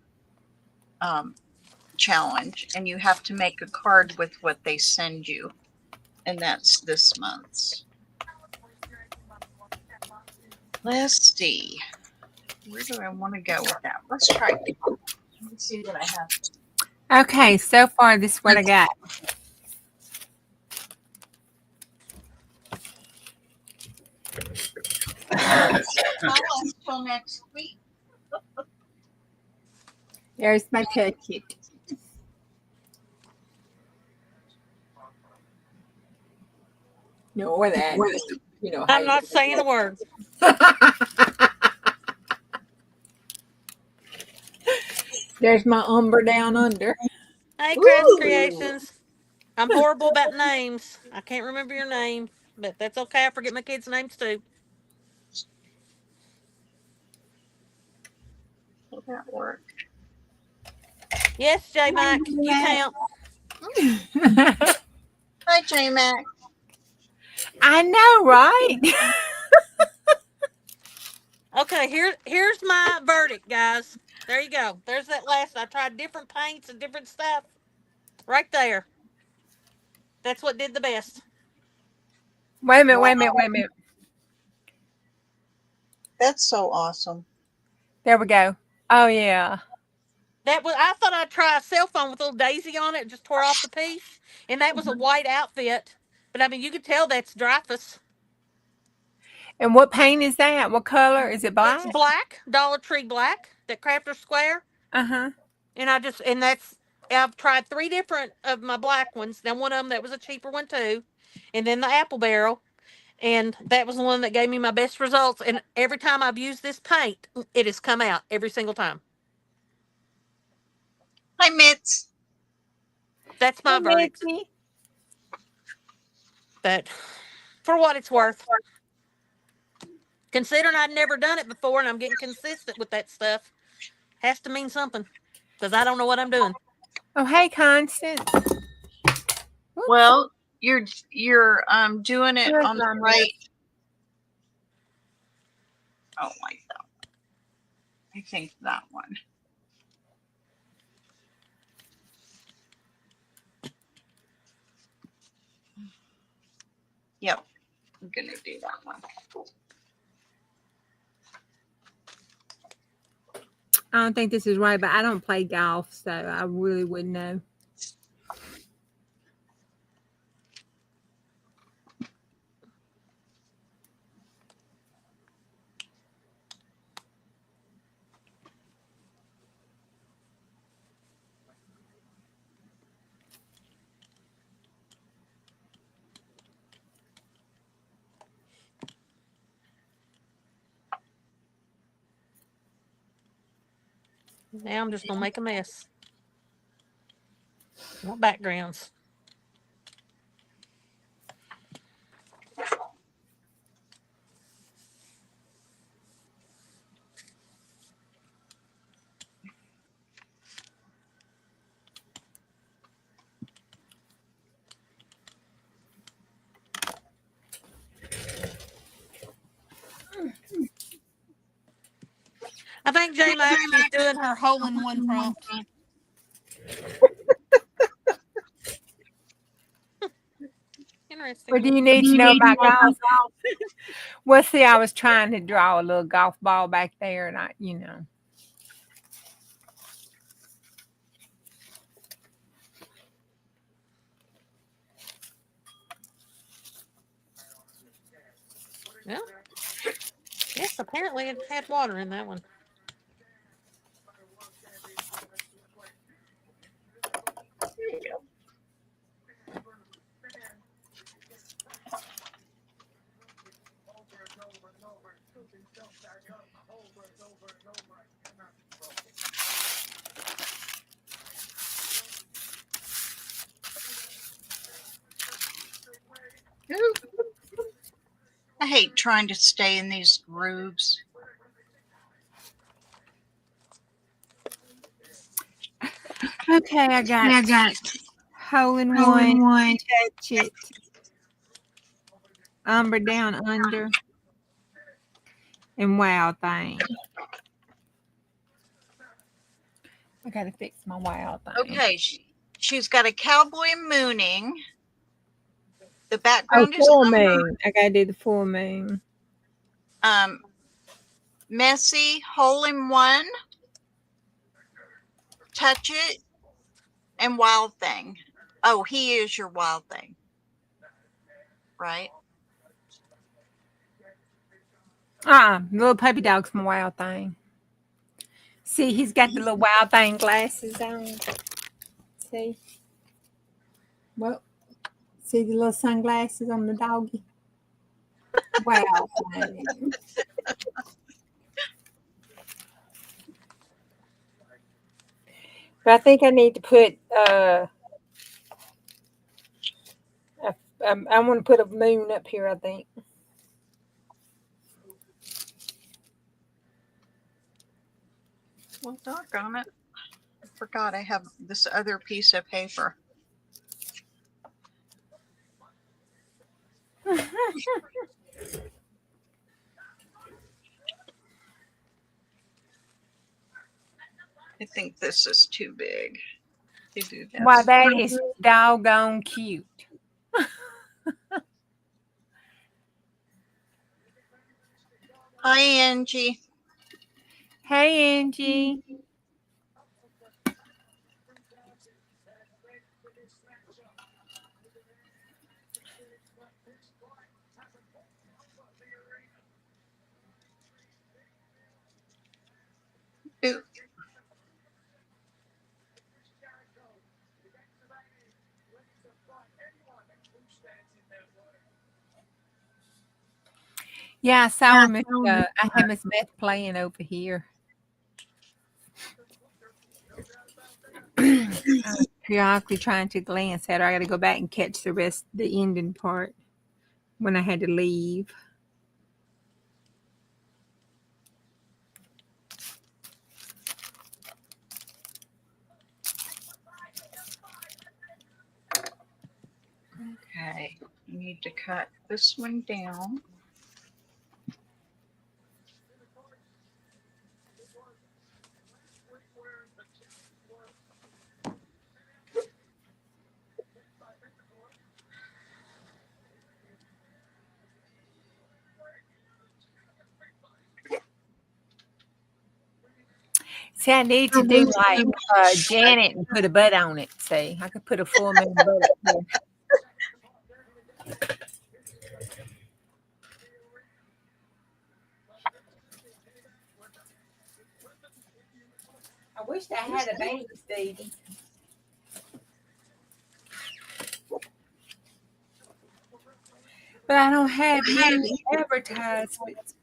challenge, and you have to make a card with what they send you, and that's this month's. Let's see. Where do I want to go with that? Let's try. Let me see what I have. Okay, so far this is what I got. Till next week. There's my touch it. No, or that. You know, I'm not saying a word. There's my umber down under. Hey, Crafts Ooh. Creations. I'm horrible about names. I can't remember your name, but that's okay. I forget my kids' names too. Will that work? Yes, J Mac, you count. Hi, J Mac. I know, right? Okay, here's my verdict, guys. There you go. There's that last. I tried different paints and different stuff. Right there. That's what did the best. Wait a minute, wait a minute, wait a minute. That's so awesome. There we go. Oh yeah. That was. I thought I'd try a cell phone with a little daisy on it. Just tore off the piece, and that was a white outfit. But I mean, you could tell that's Dreyfus. And what paint is that? What color? Is it It's black? black, Dollar Tree black, that Crafter Square. Uh-huh. And that's, I've tried 3 different of my black ones. Now, one of them that was a cheaper one too. And then the apple barrel. And that was the one that gave me my best results. And every time I've used this paint, it has come out every single time. Hi, Mitz. That's Hey, my verdict. Mitzi. But for what it's worth, considering I'd never done it before and I'm getting consistent with that stuff, has to mean something. Because I don't know what I'm doing. Oh, hey, Constance. Well, you're doing it Where's on the my right. Oh, like that one. I think that one. Yep, I'm gonna do that one. I don't think this is right, but I don't play golf, so I really wouldn't know. Now I'm just going to make a mess. What backgrounds? I think J Max is doing her hole in one prompt. Interesting. What do you need to know about golf? Well, see, I was trying to draw a little golf ball back there, and I. Yeah. Yes, apparently it had water in that one. There you go. Ooh. I hate trying to stay in these grooves. Okay, I I got got hole in hole one, in one. touch it, umber down under, and wow thing. I gotta fix my wow thing. Okay, she's got a cowboy mooning. The Oh, background is full moon. I gotta do the full moon. um, messy, hole in one, touch it, and wild thing. Oh, he is your wild thing, right? Little puppy dog's my wild thing. See, he's got the little wild thing glasses on. See? Well, see the little sunglasses on the doggy? Wild thing. But I think I need to put, I want to put a moon up here, I think. Well, doggone it. I forgot I have this other piece of paper. I think this is too big to do Why, this. that is doggone cute. Hi, Angie. Hey, Angie. Ooh, Yeah, I saw Yeah, him. I had Miss Beth playing over here. I was periodically trying to glance at her. I got to go back and catch the ending part when I had to leave. okay. You need to cut this one down. See, I need to do like Janet and put a butt on it. See, I could put a full moon butt up here. I wish I had a bank, Stevie. But I don't have any advertisements.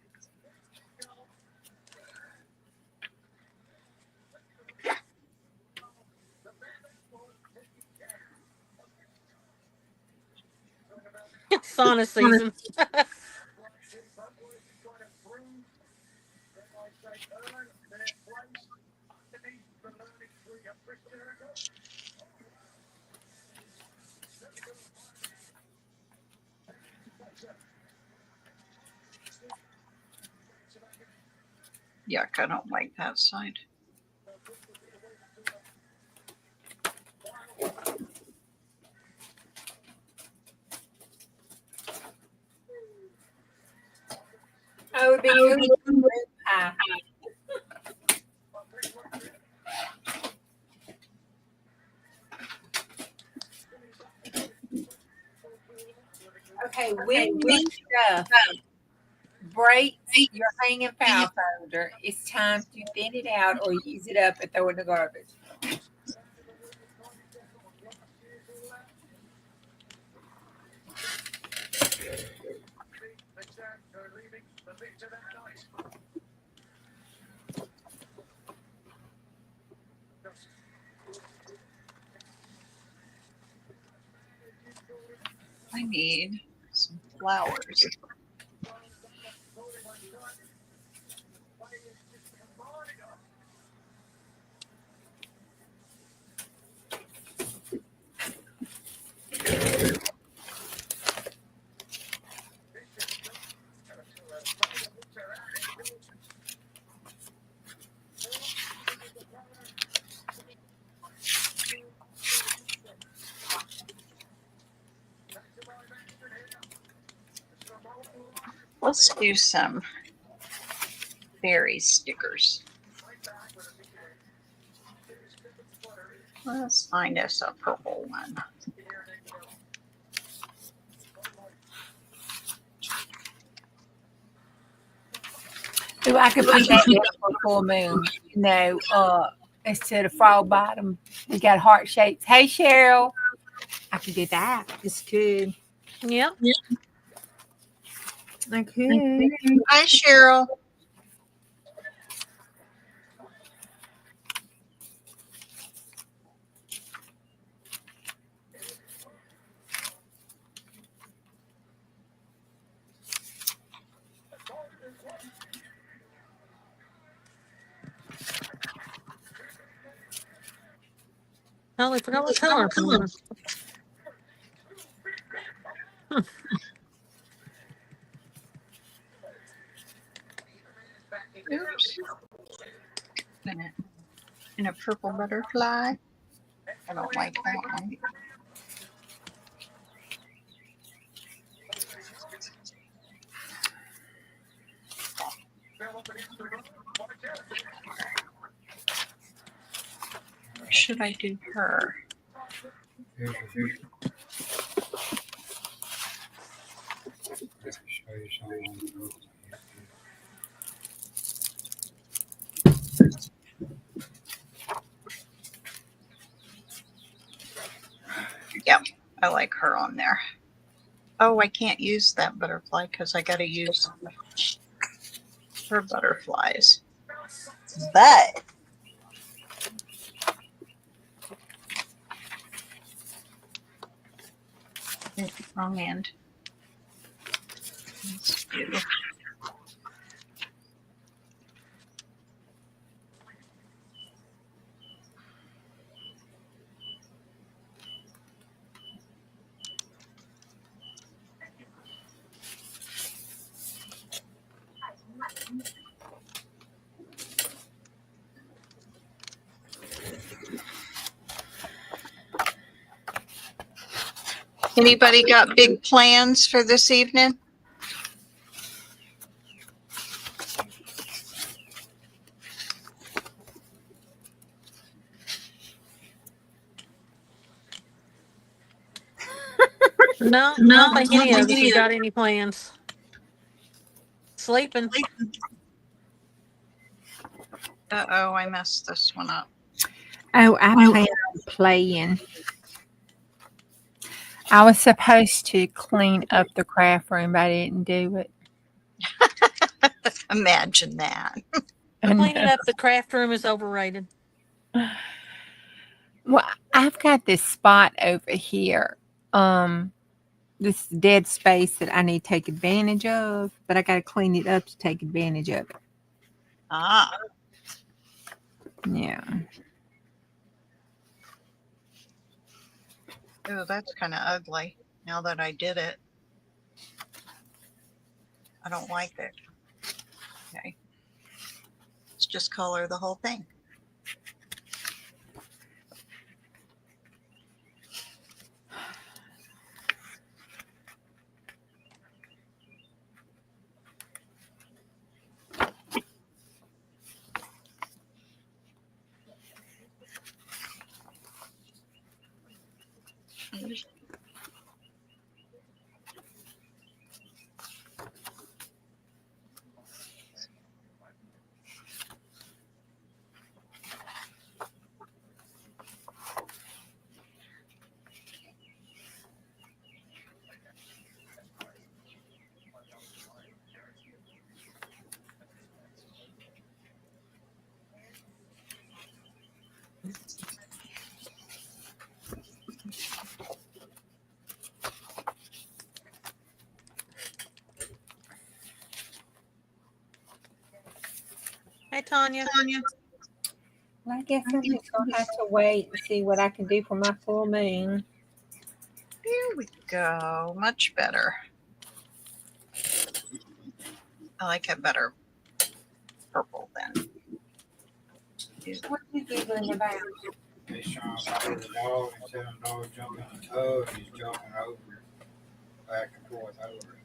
Sauna season. Yuck, I don't like that side. Oh, it would be cool. Pie. Okay, when your stuff breaks your hanging file folder, it's time to thin it out or use it up and throw it in the garbage. I need some flowers. Let's do some fairy stickers. Let's find us a purple one. Ooh, I could put that there for full moon. Instead of frog bottom, we got heart shapes. Hey, Cheryl. I could do that. It's good. Yep. I could. Hi, Cheryl. Oh, I forgot what color. Oops. And a purple butterfly. I don't like that one. Or should I do her? Yep, I like her on there. Oh, I can't use that butterfly because I got to use her butterflies. But wrong end. Let's do. Anybody got big plans for this evening? No, I don't think any of us have got any plans. Sleeping. Uh-oh, I messed this one up. Oh, I plan on playing. I was supposed to clean up the craft room, but I didn't do it. Imagine that. Cleaning up the craft room is overrated. Well, I've got this spot over here, this dead space that I need to take advantage of, but I got to clean it up to take advantage of it. Ah, Yeah. oh, that's kind of ugly. Now that I did it, I don't like it. Okay, let's just color the whole thing. Hey, Tanya. Well, I guess I'm just going to have to wait and see what I can do for my full moon. Here we go. Much better. I like it better purple then. What are you giggling about? He's trying to follow the dog and tell the dog jump in the tub. He's jumping over it, back and forth over it.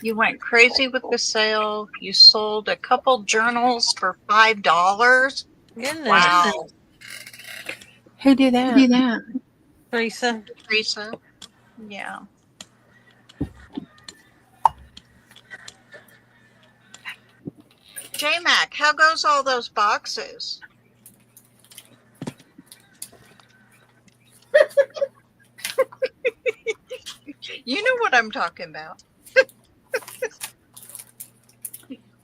You went crazy with the sale. You sold a couple journals for $5. Goodness. Wow. Who did Who that? did that? Teresa. Teresa. Yeah. J-Mac, how goes all those boxes? You know what I'm talking about.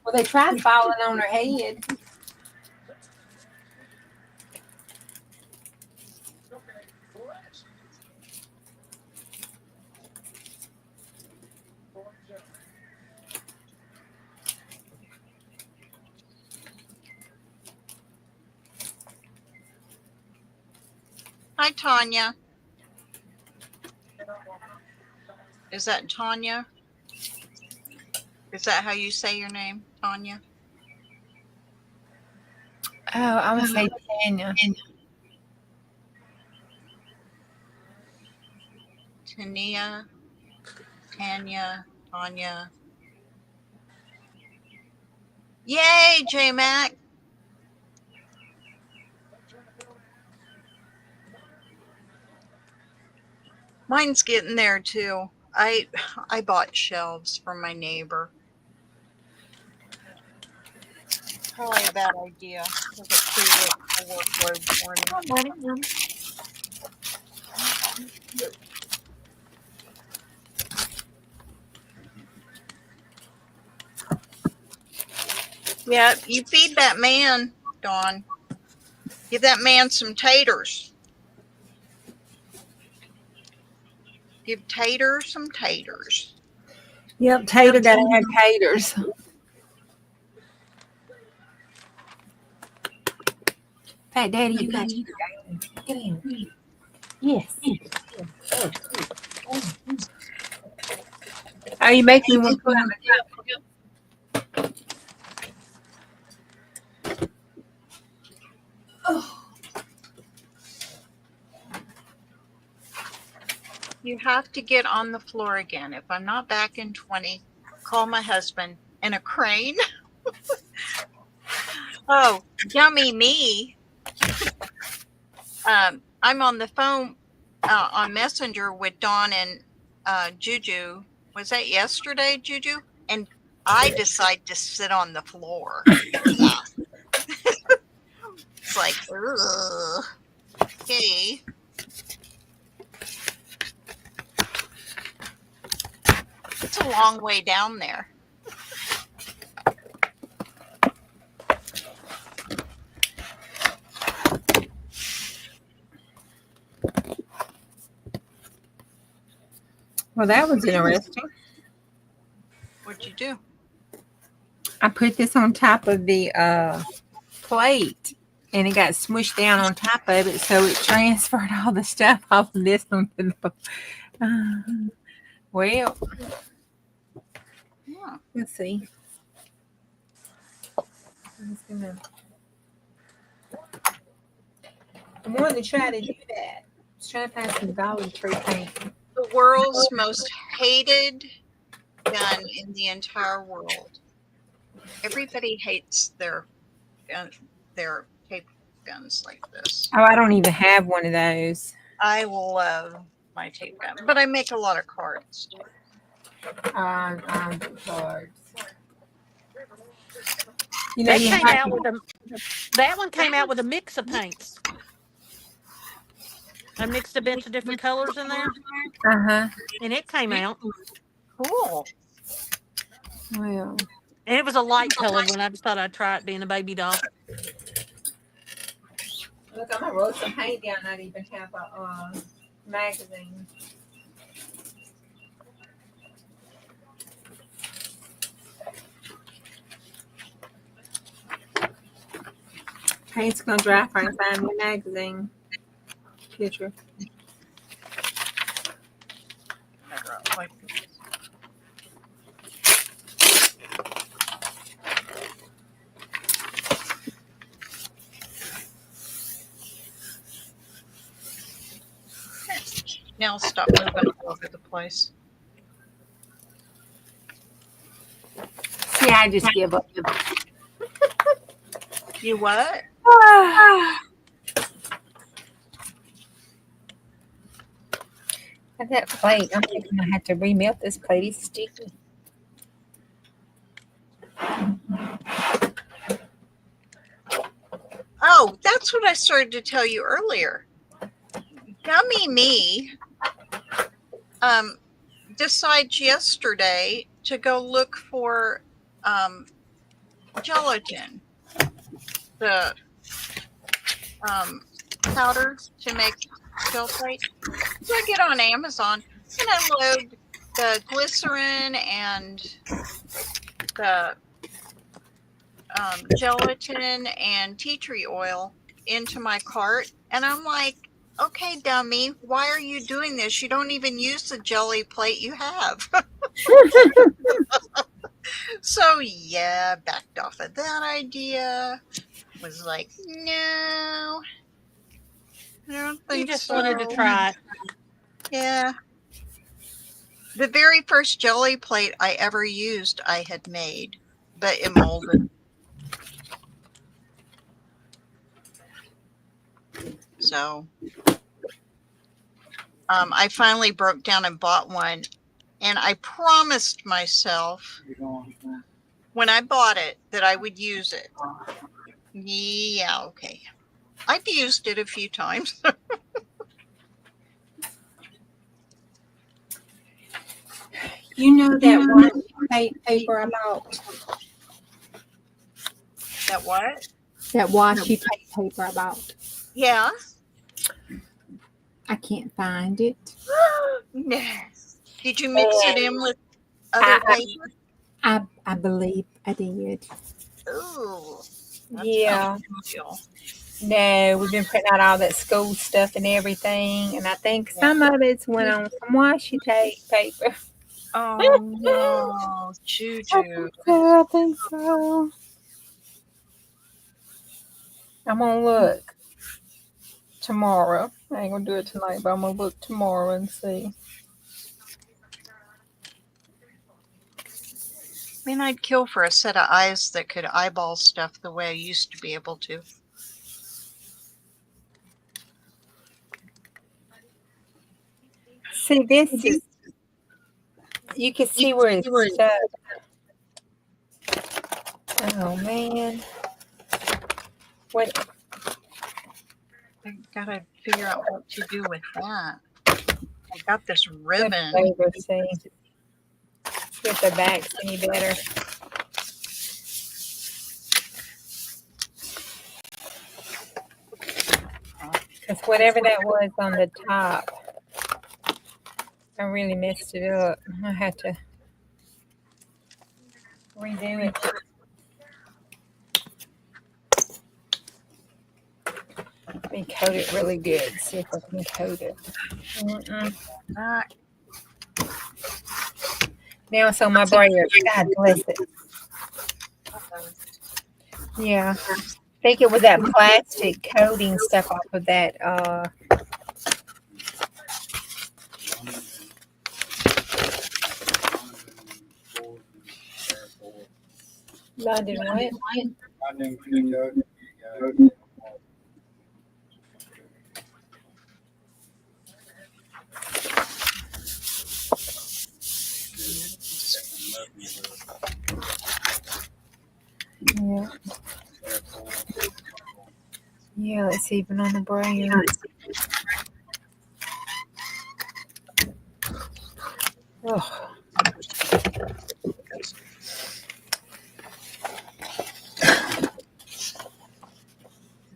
Well, they tried falling on her head. Hi, Tanya. Is that Tanya? Is that how you say your name, Tanya? Oh, I would say Tanya. Tania, Tanya, Tanya. Yay, J-Mac. Mine's getting there too. I bought shelves from my neighbor. Probably a bad idea because it created a workload for me. Yeah, you feed that man, Dawn. Give that man some taters. Give Tater some taters. Yep, Tater gotta have taters. Fat Daddy, you got to get in. Yes. Oh, you make me want to put on the top. You have to get on the floor again. If I'm not back in 20, call my husband in a crane. Oh, yummy me. I'm on the phone on Messenger with Dawn and Juju. Was that yesterday, Juju? And I decide to sit on the floor. Yeah. It's like, ugh. Okay. It's a long way down there. Well, that was interesting. What'd you do? I put this on top of the plate, and it got smushed down on top of it, so it transferred all the stuff off of this onto the. Well, Yeah. let's see. I wanted to try to do that. I was trying to find some Dollar Tree paint. The world's most hated gun in the entire world. Everybody hates their tape guns like this. Oh, I don't even have one of those. I love my tape gun, but I make a lot of cards. On cards. You know, That you came have out with a. That one came out with a mix of paints. I mixed a bunch of different colors in there, Uh-huh. and it came out. Cool. Well, And it was a light colored one. I just thought I'd try it being a baby doll. look, I'm gonna roll some paint down. Not even have a magazine. Paint's gonna dry for and find the magazine picture. Now stop moving all over the place. I just give up. You what? And that plate, I'm thinking I have to remelt this plate. It's sticky. Oh, that's what I started to tell you earlier. Dummy me decides yesterday to go look for gelatin, the powder to make gel plate. So I get on Amazon and I load the glycerin and the gelatin and tea tree oil into my cart. And I'm like, okay, dummy, why are you doing this? You don't even use the jelly plate you have. So yeah, backed off of that idea. Was like, no, I don't You think just so. wanted to try it. Yeah. The very first jelly plate I ever used, I had made, but it molded. So I finally broke down and bought one. And I promised myself when I bought it that I would use it. Yeah, okay. I've used it a few times. You know that washi tape paper I bought? That what? That washi tape paper I bought. Yeah. I can't find it. No. Did you mix it in with other I- paper? I believe I did. Ooh. Yeah. No, we've been printing out all that school stuff and everything, and I think some of it's went on some washi tape paper. Oh no, Juju. I think so. I'm gonna look tomorrow. I ain't gonna do it tonight, but I'm gonna look tomorrow and see. I mean, I'd kill for a set of eyes that could eyeball stuff the way I used to be able to. See, this is, you can see where it's stuck. Oh man. What? I gotta figure out what to do with that. I got this ribbon. Let's see if the back's any better. Because whatever that was on the top, I really messed it up. I had to redo it. Let me coat it really good. See if I can coat it. Now it's on my brayer. God bless it. Yeah. I think it was that plastic coating stuff off of that. London what? London Kentucky. Yeah. Yeah, it's even on the brayer. Oh.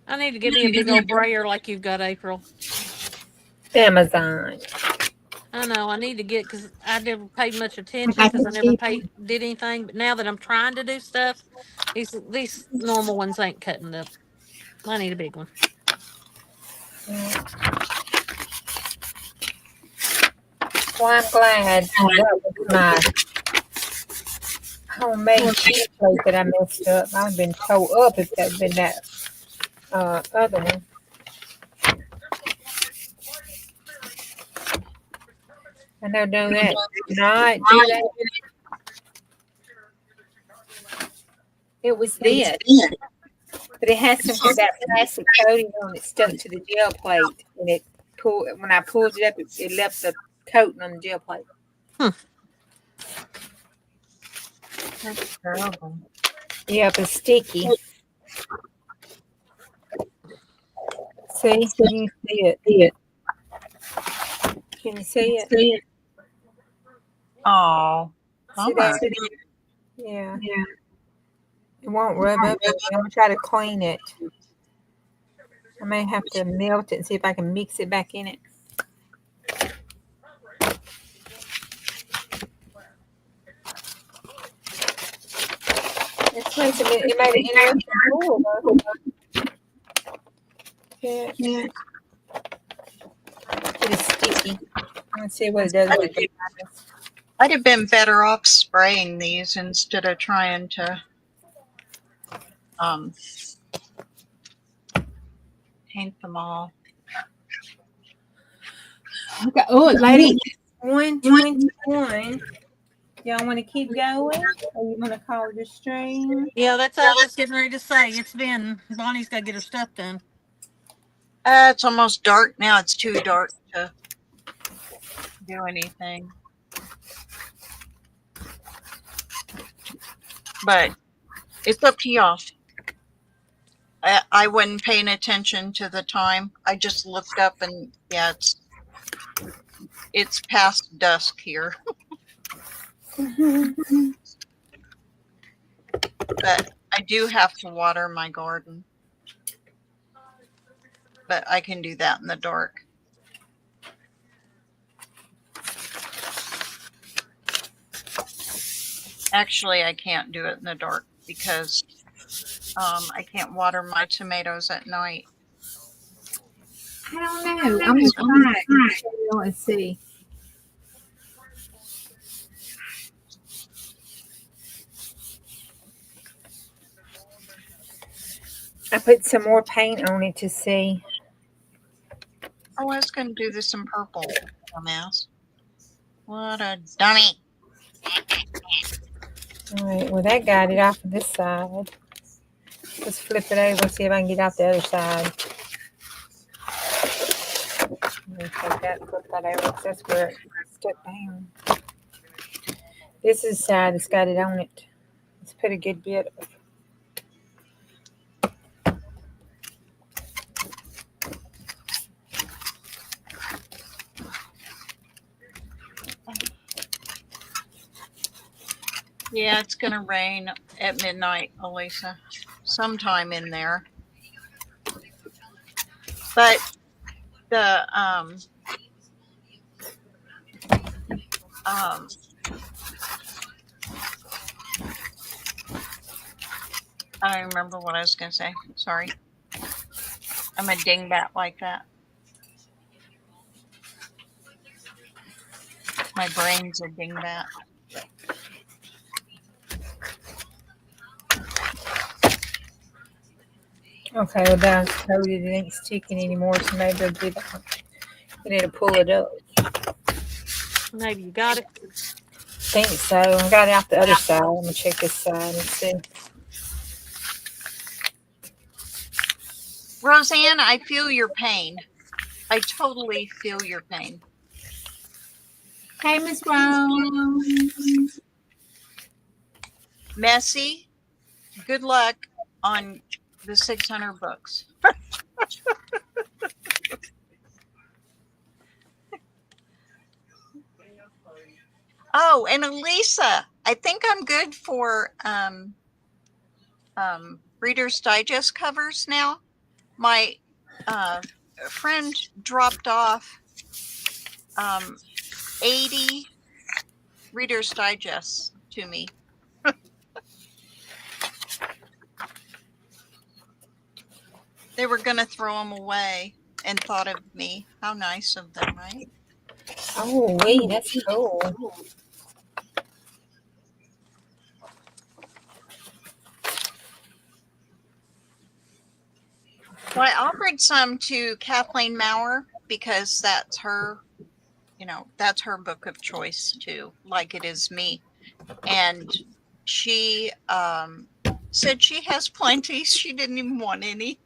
I need to give me a big old brayer like you've got, April. Amazon. I know. I need to get because I never paid much attention because I never did anything. But now that I'm trying to do stuff, these normal ones ain't cutting up. I need a big one. Yeah. Well, I'm glad that was my homemade cheese plate that I messed up. I've been tore up if that had been that other one. I know doing that. Not do that. It was this, but it has some that plastic coating on it stuck to the gel plate, and it pulled when I pulled it up, it left the coating on the gel plate. That's terrible. Yep, it's sticky. See, you can see it. Can you see it? Oh, See bummer. that? Yeah. It won't rub up. I'm gonna try to clean it. I may have to melt it and see if I can mix it back in it. It's nice. It made an interesting pool, though. Yeah. It is sticky. Let's see what it does when it dries. I'd have been better off spraying these instead of trying to paint them all. Okay. Oh, lady, 121. Y'all want to keep going, or you want to call it a stream? Yeah, that's what I was just getting ready to say. It's been Bonnie's got to get her stuff done. It's almost dark now. It's too dark to do anything. But it's up to y'all. I wasn't paying attention to the time. I just looked up and yeah, it's past dusk here. But I do have to water my garden. But I can do that in the dark. Actually, I can't do it in the dark because I can't water my tomatoes at night. I don't know. I'm gonna try it. Let's see. I put some more paint on it to see. Oh, I was going to do this in purple, dumbass. What a dummy. All right. Well, that got it off of this side. Let's flip it over and see if I can get out the other side. Take that and flip that over because that's where it stuck down. This is the side that's got it on it. Let's put a good bit of. Yeah, it's going to rain at midnight, Elisa. Sometime in there. But the I don't remember what I was going to say. Sorry. I'm a dingbat like that. My brain's a dingbat. Okay, well, that's coated. It ain't sticking anymore, so maybe I'll do that. I need to pull it up. Maybe you got it. I think so. I got it off the other side. I'm gonna check this side and see. Roseanne, I feel your pain. I totally feel your pain. Hey, Miss Rose. Messy, good luck on the 600 books. Oh, and Elisa, I think I'm good for Reader's Digest covers now. My friend dropped off 80 Reader's Digests to me. They were going to throw them away and thought of me. How nice of them, right? Oh, wait, that's cool. Well, I offered some to Kathleen Maurer because that's her, that's her book of choice too, like it is me. And she said she has plenty. She didn't even want any.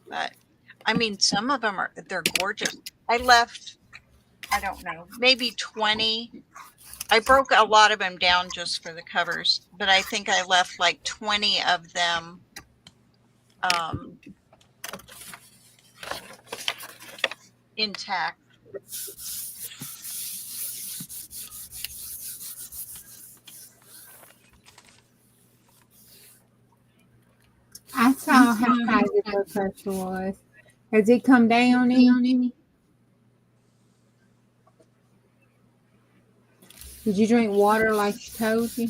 But I mean, some of them they're gorgeous. I left, I don't know, maybe 20. I broke a lot of them down just for the covers, but I think I left like 20 of them intact. I saw how high your blood pressure was. Has it come down any? Did you drink water like she told you?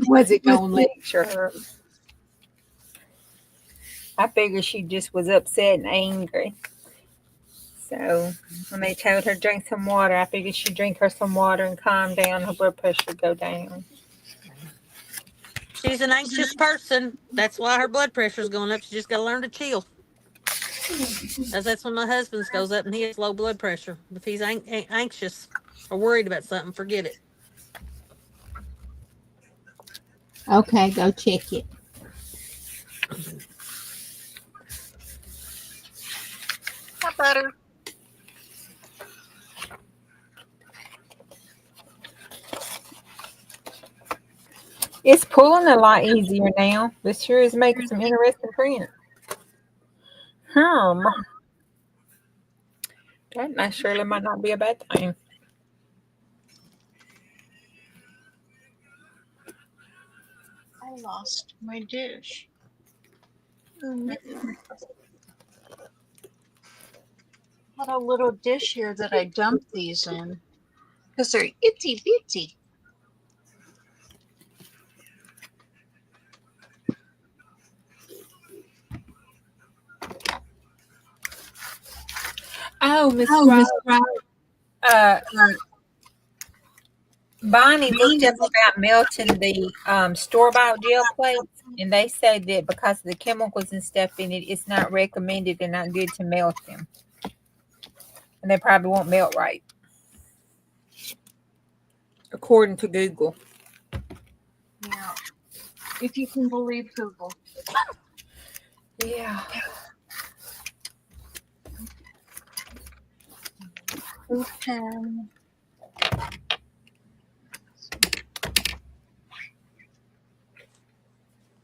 Was it gonna lecture her? I figured she just was upset and angry. So when they told her drink some water, I figured she'd drink her some water and calm down. Her blood pressure would go down. She's an anxious person. That's why her blood pressure's going up. She just got to learn to chill. As that's when my husband's goes up and he has low blood pressure. If he's anxious or worried about something, forget it. Okay, go check it. How better? It's pulling a lot easier now. This sure is making some interesting prints. That surely might not be a bad thing. I lost my dish. Oh, no. Had a little dish here that I dumped these in because they're itsy bitsy. Oh, Miss Rob. Bonnie looked up about melting the store-bought gel plates, and they say that because of the chemicals and stuff in it, it's not recommended and not good to melt them. And they probably won't melt right, according to Google. Yeah, if you can believe Google. Yeah. Okay.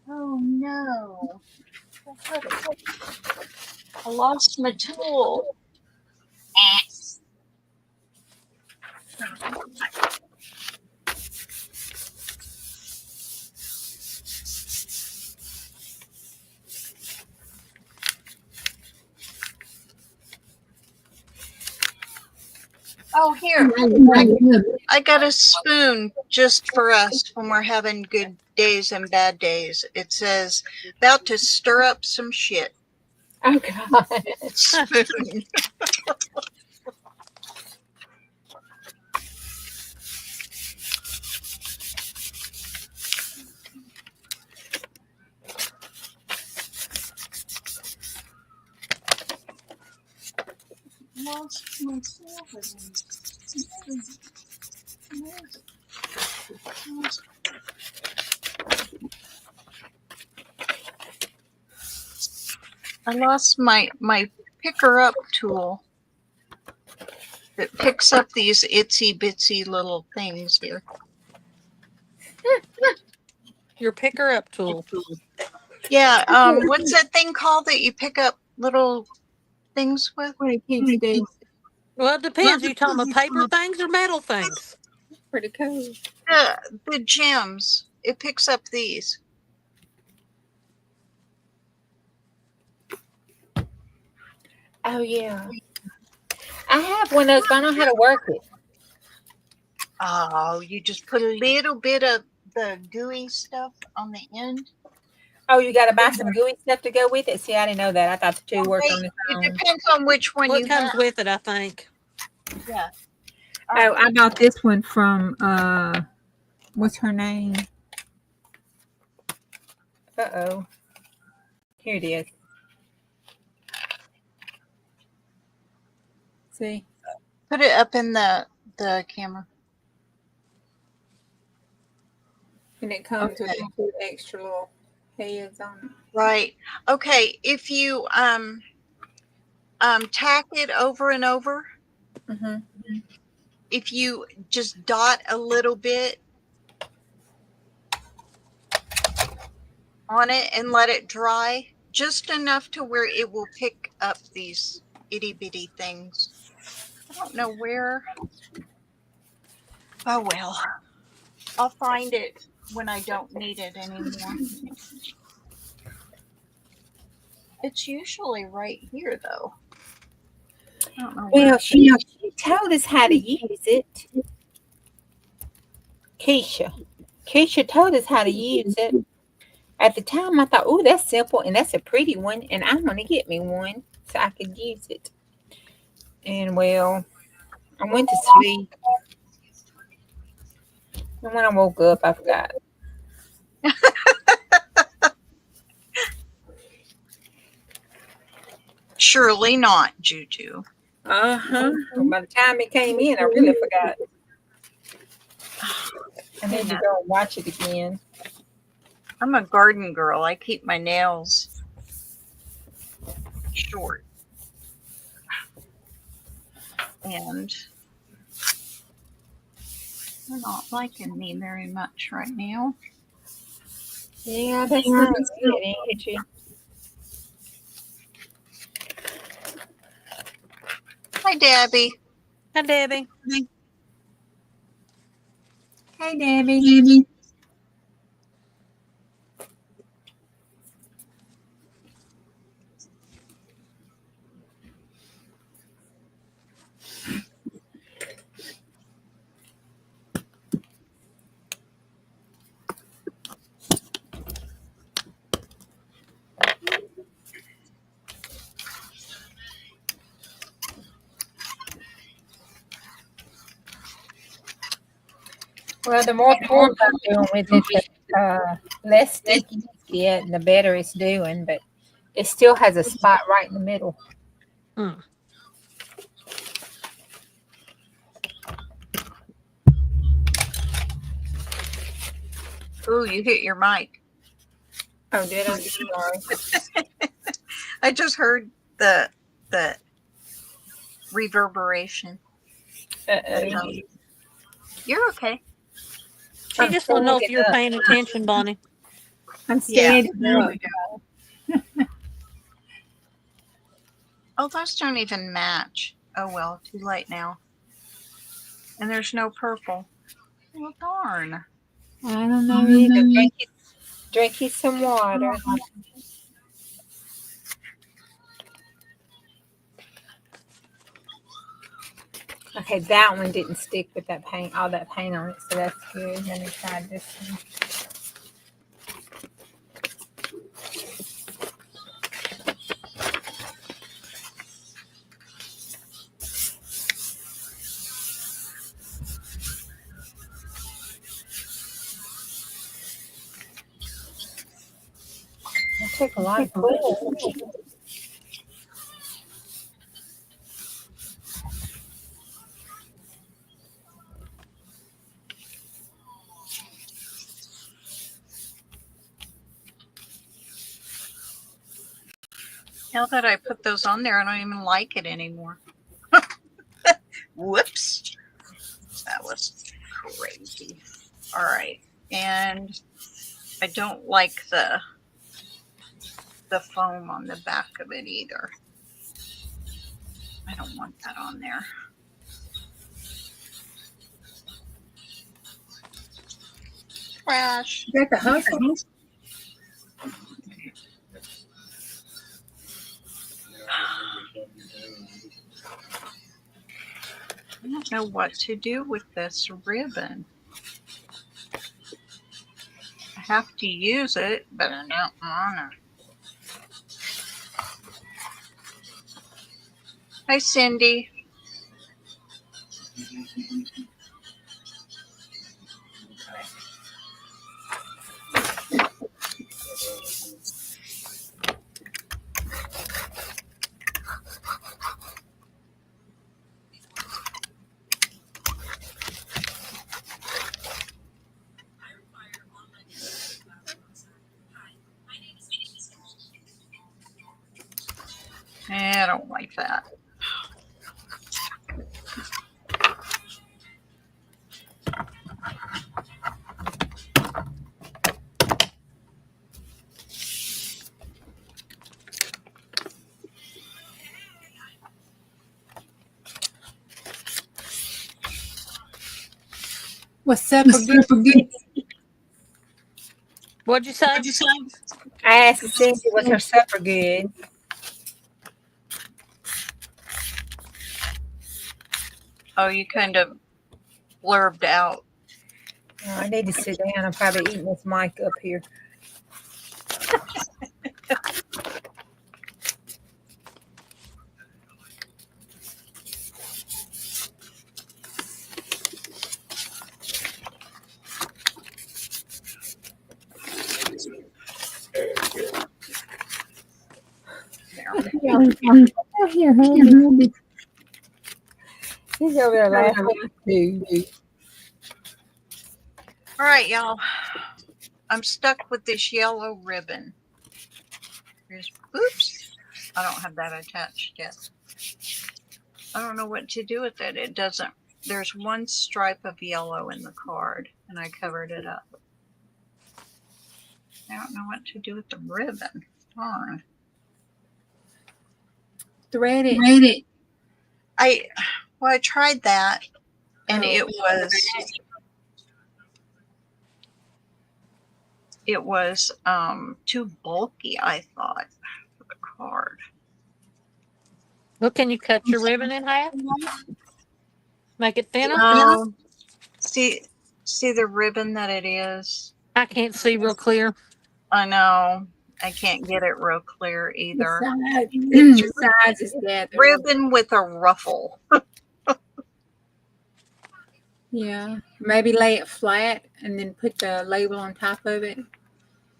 Oh no. I lost my tool. Oh, here. I got a spoon just for us when we're having good days and bad days. It says, about to stir up some shit. Oh, God. Spoon. Lost myself again. I lost my picker up tool that picks up these itsy bitsy little things here. Your picker up tool. Yeah, what's that thing called that you pick up little things with? What it keeps doing. Well, it depends. Are you talking about paper things or metal things? Pretty cool. The gems. It picks up these. Oh, yeah. I have one of those, but I don't know how to work it. Oh, you just put a little bit of the gooey stuff on the end. Oh, you got to buy some gooey stuff to go with it? See, I didn't know that. I thought the two worked on its own. It depends on which one What you comes have. with it, I think. Yeah. Oh, I bought this one from What's her name? Uh-oh. Here it is. See? Put it up in the camera. And it comes Okay. with 2 extra little heads on it. Right. Okay. If you tack it over and over, Mm-hmm. if you just dot a little bit on it and let it dry, just enough to where it will pick up these itty bitty things. I don't know where. Oh well, I'll find it when I don't need it anymore. It's usually right here though. I don't know where. Well, she told us how to use it. Keisha told us how to use it. At the time, I thought, oh, that's simple and that's a pretty one, and I'm going to get me one so I could use it. And well, I went to sleep. And when I woke up, I forgot. Surely not, Juju. Uh-huh. By the time it came in, I really forgot. I need to go and watch it again. I'm a garden girl. I keep my nails short. And they're not liking me very much right now. Yeah, that's not good, ain't it? Hi, Debbie. Hi, Debbie. Hey, Debbie. Well, the more times I'm doing with it, the less sticky it gets and the better it's doing, but it still has a spot right in the middle. Mm. Ooh, you hit your mic. Oh, did I? Sorry. I just heard the reverberation. Uh-oh. You're okay. She just want to know if you're paying attention, Bonnie. I'm standing up. Oh, those don't even match. Oh well, too late now. And there's no purple. Well, darn. I don't know either. Drink you some water. Okay, that one didn't stick with that paint, all that paint on it, so that's good. Let me try this one. I took a lot of pull. Now that I put those on there, I don't even like it anymore. Whoops. That was crazy. All right. And I don't like the foam on the back of it either. I don't want that on there. Trash. Is that the hustle? I don't know what to do with this ribbon. I have to use it, but I don't want to. Hi, Cindy. I don't like that. What's up again? What'd you say? I asked Cindy, was her supper good? Oh, you kind of blurbed out. Oh, I need to sit down. I'm probably eating this mic up here. Here, honey. He's over there laughing too. All right, y'all. I'm stuck with this yellow ribbon. Oops. I don't have that attached yet. I don't know what to do with it. It doesn't. There's one stripe of yellow in the card, and I covered it up. I don't know what to do with the ribbon. Darn. Thread it. I tried that, and Oh. it was too bulky, I thought, for the card. Well, can you cut your ribbon in half? Make it thinner? See the ribbon that it is? I can't see real clear. I know. I can't get it real clear either. The size is gathered. Ribbon with a ruffle. Yeah. Maybe lay it flat and then put the label on top of it.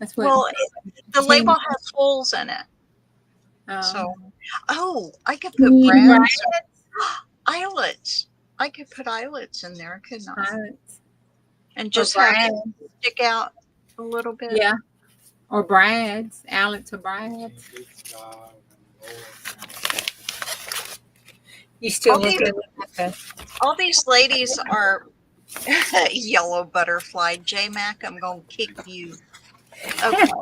That's what. Well, the label has holes in it. So, I could put brads. Eyelets. I could put eyelets in there, couldn't I? Eyelets. And just have it stick out a little bit. Yeah. Or brads. Eyelets or brads. You still looking at the... All these ladies are yellow butterfly. J-Mac, I'm going to kick you. Okay.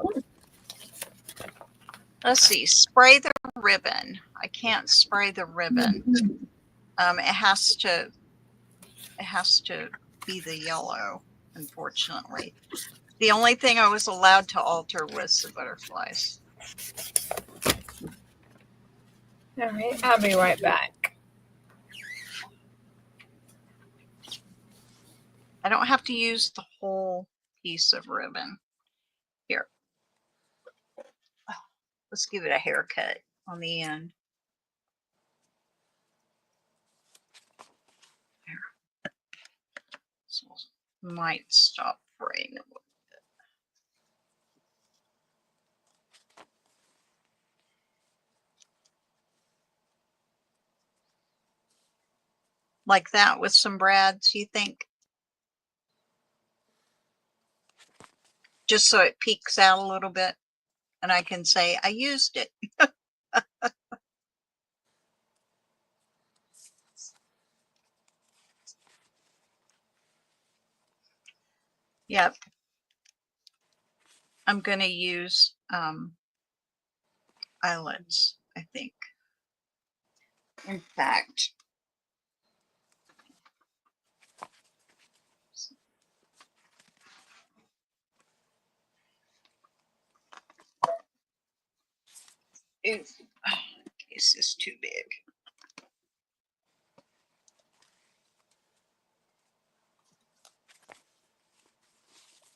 Let's see. Spray the ribbon. I can't spray the ribbon. It has to be the yellow, unfortunately. The only thing I was allowed to alter was the butterflies. All right. I'll be right back. I don't have to use the whole piece of ribbon. Here. Let's give it a haircut on the end. There. So might stop fraying a little bit. Like that with some brads, you think? Just so it peeks out a little bit and I can say, I used it. Yep. I'm going to use eyelets, I think. In fact, this is too big.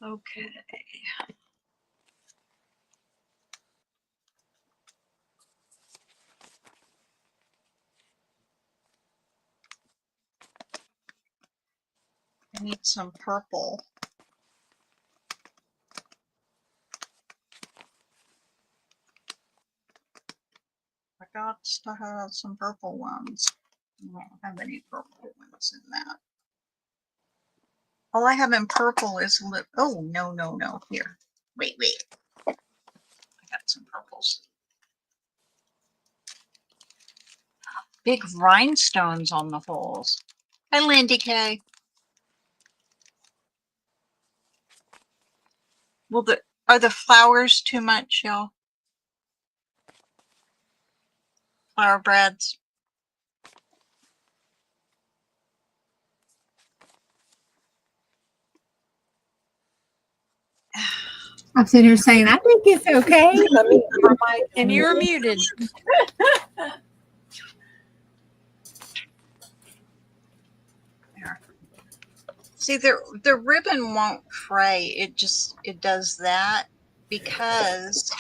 Okay. I need some purple. I got to have some purple ones. I don't have any purple ones in that. All I have in purple is lip. Oh, no. Here. Wait. I got some purples. big rhinestones on the holes. Hi, Lindy K. Well, are the flowers too much, y'all? Flower brads. I'm sitting here saying, I think it's okay. Let me get my mic. And you're muted. See, the ribbon won't fray. It does that because,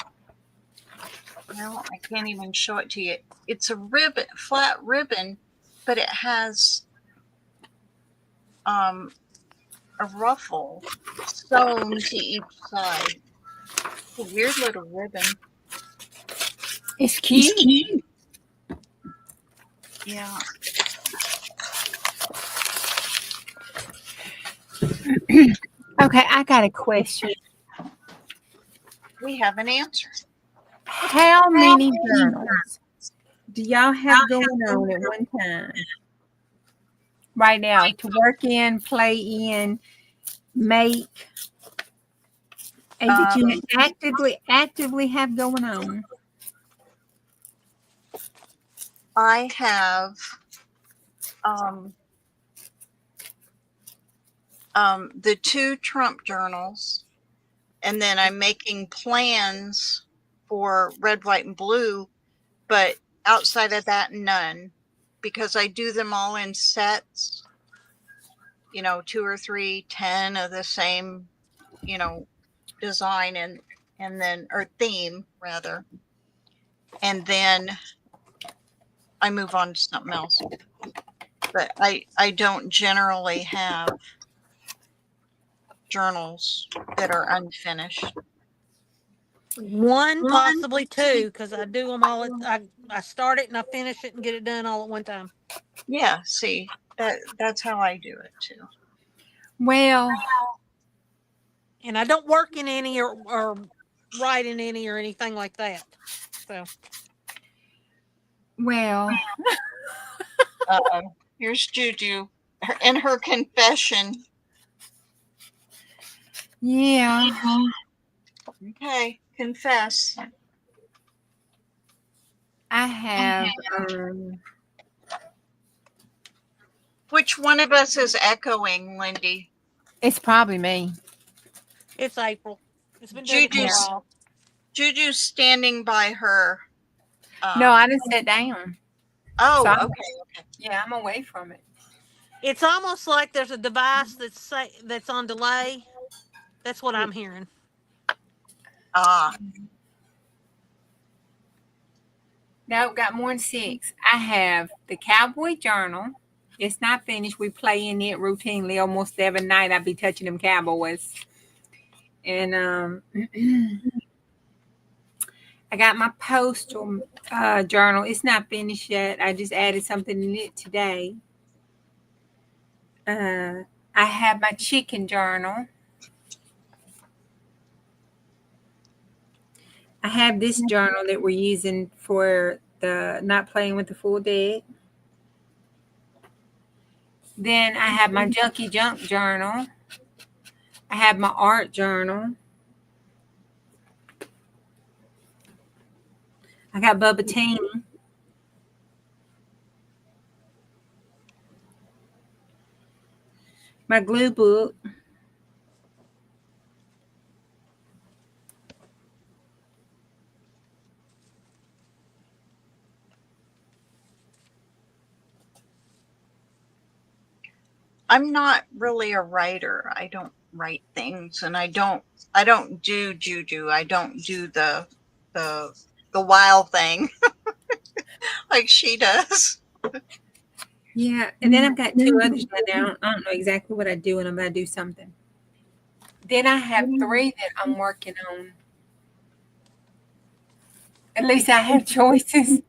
well, I can't even show it to you. It's a ribbon, flat ribbon, but it has a ruffle sewn to each side. It's a weird little ribbon. It's cute. Yeah. Okay, I got a question. We have an answer. How many journals do y'all have going on at one time? Right now, to work in, play in, make, and that you actively have going on? I have the 2 Trump journals, and then I'm making plans for red, white, and blue, but outside of that, none, because I do them all in sets, 2 or 3, 10 of the same, design and then, or theme rather. And then I move on to something else. But I don't generally have journals that are unfinished. One, possibly 2, because I do them all. I start it and I finish it and get it done all at one time. Yeah, see, that's how I do it too. Well, and I don't work in any or write in any or anything like that. So, well, here's Juju and her confession. yeah. Okay, confess. I have Which one of us is echoing, Lindy? it's probably me. it's April. It's been doing it for a while. Juju's standing by her. No, I didn't sit down. Oh, So okay. Yeah, I'm away from it. It's almost like there's a device that's on delay. That's what I'm hearing. No, got more than 6. I have the Cowboy Journal. It's not finished. We play in it routinely almost every night. I be touching them Cowboys. And I got my postal journal. It's not finished yet. I just added something in it today. I have my chicken journal. I have this journal that we're using for the not playing with the full deck. Then I have my junky junk journal. I have my art journal. I got Bubba Teen. My glue book. I'm not really a writer. I don't write things, and I don't do Juju. I don't do the wild thing like she does. Yeah, and then I've got 2 others down there. I don't know exactly what I do, and I'm going to do something. Then I have 3 that I'm working on. At least I have choices.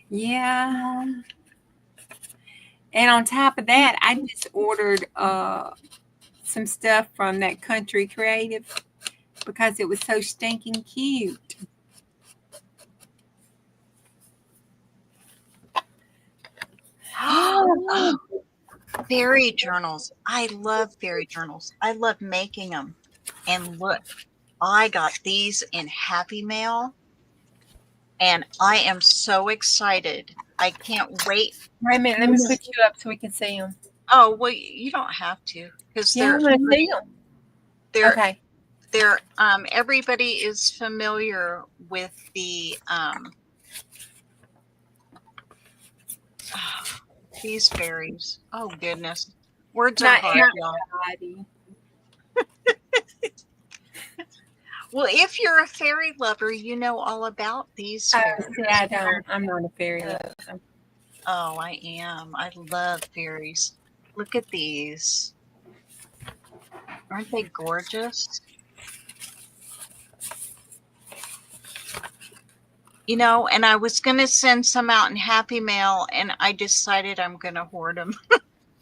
Yeah. And on top of that, I just ordered some stuff from that Country Creative because it was so stinking cute. Oh, fairy journals. I love fairy journals. I love making them. And look, I got these in Happy Mail, and I am so excited. I can't wait. Wait a minute, let me put you up so we can see them. Oh, well, you don't have to, because Yeah, I'm going to see them. they're Okay. they're everybody is familiar with the these fairies. Oh goodness. Words are Not hard, y'all. everybody. Well, if you're a fairy lover, you know all about these Oh, fairies. see, I don't. I'm not a fairy lover. Oh, I am. I love fairies. Look at these. Aren't they gorgeous? You know, and I was going to send some out in Happy Mail, and I decided I'm going to hoard them.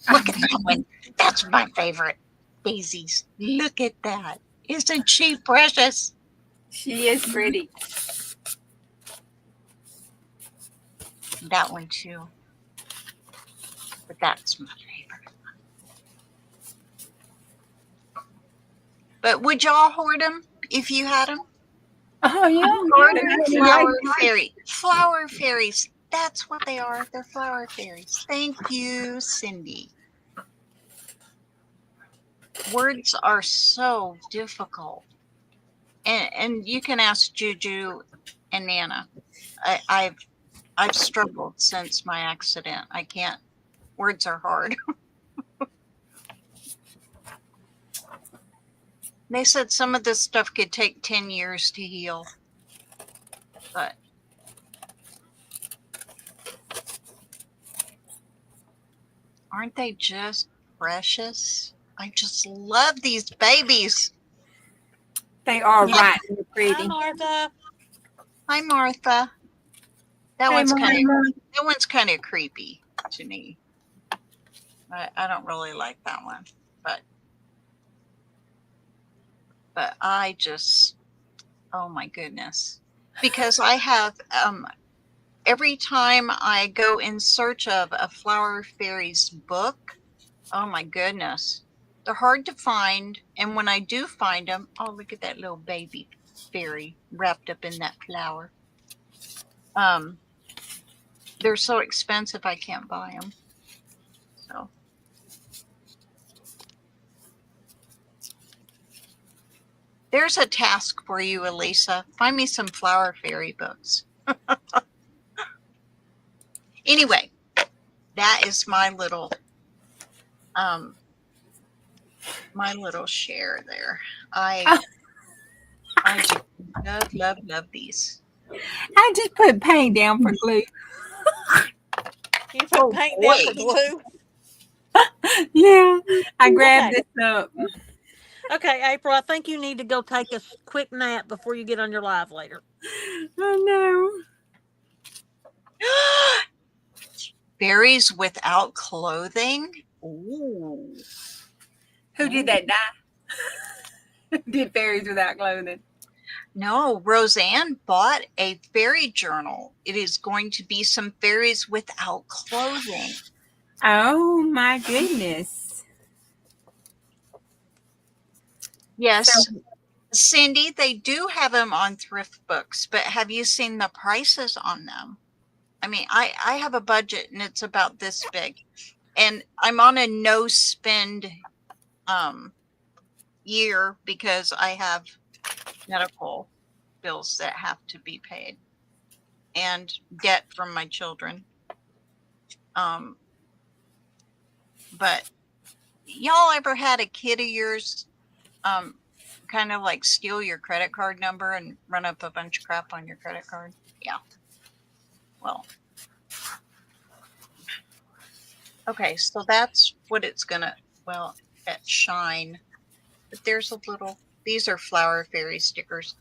Look at that one. That's my favorite. Daisies. Look at that. Isn't she precious? She is pretty. That one too. But that's my favorite. But would y'all hoard them if you had them? Oh, yeah. Flower fairy. Flower fairies. That's what they are. They're flower fairies. Thank you, Cindy. Words are so difficult. And you can ask Juju and NaNa. I've struggled since my accident. I can't. Words are hard. They said some of this stuff could take 10 years to heal. But aren't they just precious? I just love these babies. They are Yeah. right and Hi, pretty. Martha. Hi, Martha. That Hey, one's kind of creepy to me. I don't really like that one, but I just, oh my goodness, because I have every time I go in search of a Flower Fairies book, oh my goodness, they're hard to find, and when I do find them, oh, look at that little baby fairy wrapped up in that flower. They're so expensive I can't buy them. So there's a task for you, Elisa. Find me some Flower Fairy books. Anyway, that is my little share there. I just love these. I just put paint down for glue. You put paint down for glue. Yeah, I grabbed Okay. this up. Okay, April, I think you need to go take a quick nap before you get on your live later. Oh, no. Fairies without clothing? Ooh. Who did that die? Did fairies without clothing? No, Roseanne bought a fairy journal. It is going to be some fairies without clothing. Oh, my goodness. Yes. So, Cindy, they do have them on thrift books, but have you seen the prices on them? I mean, I have a budget and it's about this big, and I'm on a no spend year because I have medical bills that have to be paid and debt from my children. But y'all ever had a kid of yours kind of like steal your credit card number and run up a bunch of crap on your credit card? Yeah. Well, okay, so that's what it's gonna, well, at Shine. But there's a little, these are Flower Fairy stickers.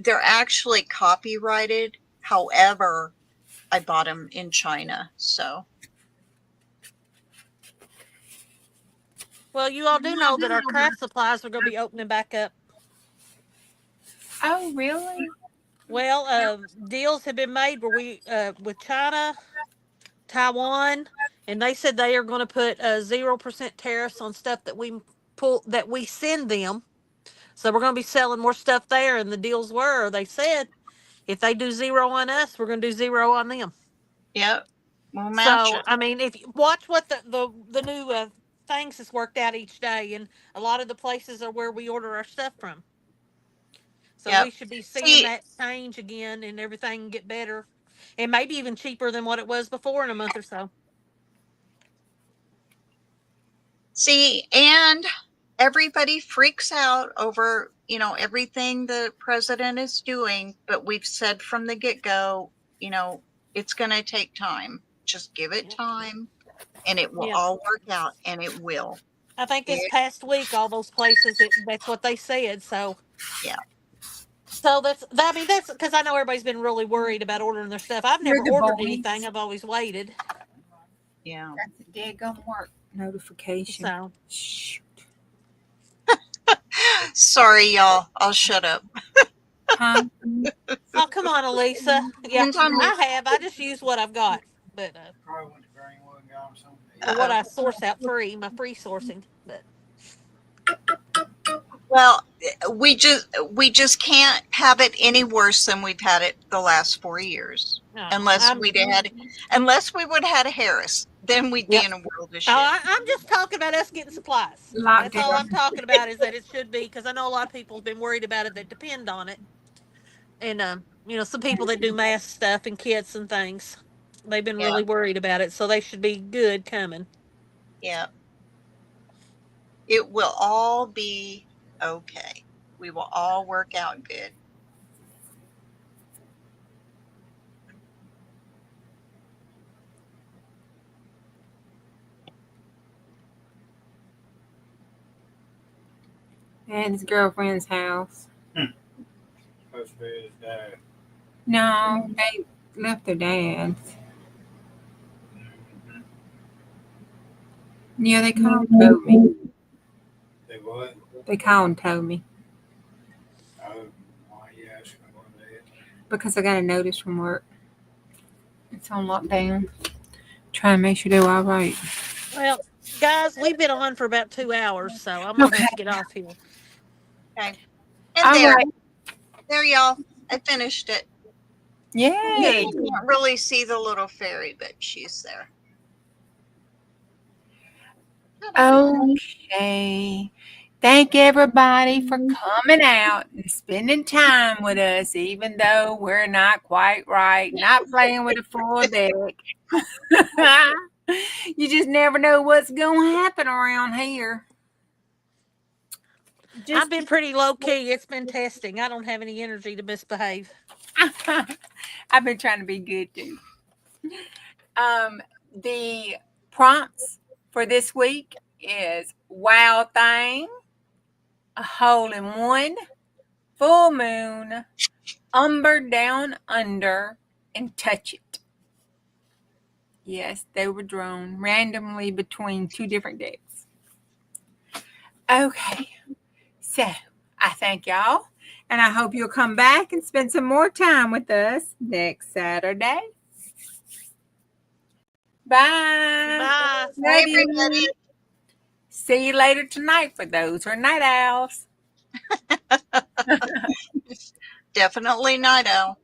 They're actually copyrighted. However, I bought them in China, so. Well, you all do know that our craft supplies are going to be opening back up. oh, really? Well, deals have been made where we with China, Taiwan, and they said they are going to put 0% tariffs on stuff that we send them. So we're going to be selling more stuff there. And the deals were, they said, if they do zero on us, we're going to do zero on them. Yep. We'll match So it. I mean, if you watch what the new things has worked out each day, and a lot of the places are where we order our stuff from. So we Yep. should be seeing See, that change again, and everything get better, and maybe even cheaper than what it was before in a month or so. and everybody freaks out over, everything the president is doing, but we've said from the get-go, it's going to take time. Just give it time and it will Yeah. all work out, and it will. I think this It, past week, all those places, that's what they said. So, yeah. I mean, that's because I know everybody's been really worried about ordering their stuff. I've You're never the ordered anything. boys. I've always waited. Yeah. That's a daggone work notification. So, Shoot. Sorry, y'all. I'll shut up. Huh? oh come on, Elisa. Yeah, I have. I just use what I've got, but Probably went to Greenwood and got him something to or eat. what I source out free, my free sourcing. But Well, we just can't have it any worse than we've had it the last 4 years. no, Unless we would have had a Harris, then we'd be yep. in a world of Oh, shit. I'm just talking about us getting supplies. That's all I'm Lockdown. talking about is that it should be because I know a lot of people have been worried about it that depend on it, and some people that do mass stuff and kits and things, they've been Yeah, really worried about it, so they should be good coming. yeah. It will all be okay. We will all work out good. At his girlfriend's house. Supposed to be his dad. No, they left their dad's. Mhm. Yeah, they called and told me. They what? They called and told me. Oh, why you asking about that? Because I got a notice from work. It's on lockdown. Trying to make sure they're all right. Well, guys, we've been on for about 2 hours, so I'm gonna Okay. have to get off here. Okay. And All there, right. there, y'all. I finished it. Yay. You can't really see the little fairy, but she's there. Okay. Thank everybody for coming out and spending time with us, even though we're not quite right, not playing with a full deck. You just never know what's going to happen around here. I've been pretty low key. It's been testing. I don't have any energy to misbehave. I've been trying to be good too. The prompts for this week is Wild Thing, a hole in one, full moon, umber down under, and touch it. Yes, they were drawn randomly between two different decks. Okay, so I thank y'all, and I hope you'll come back and spend some more time with us next Saturday. Bye. Bye. Bye, everybody. See you later tonight for those who are night owls. Definitely night owl.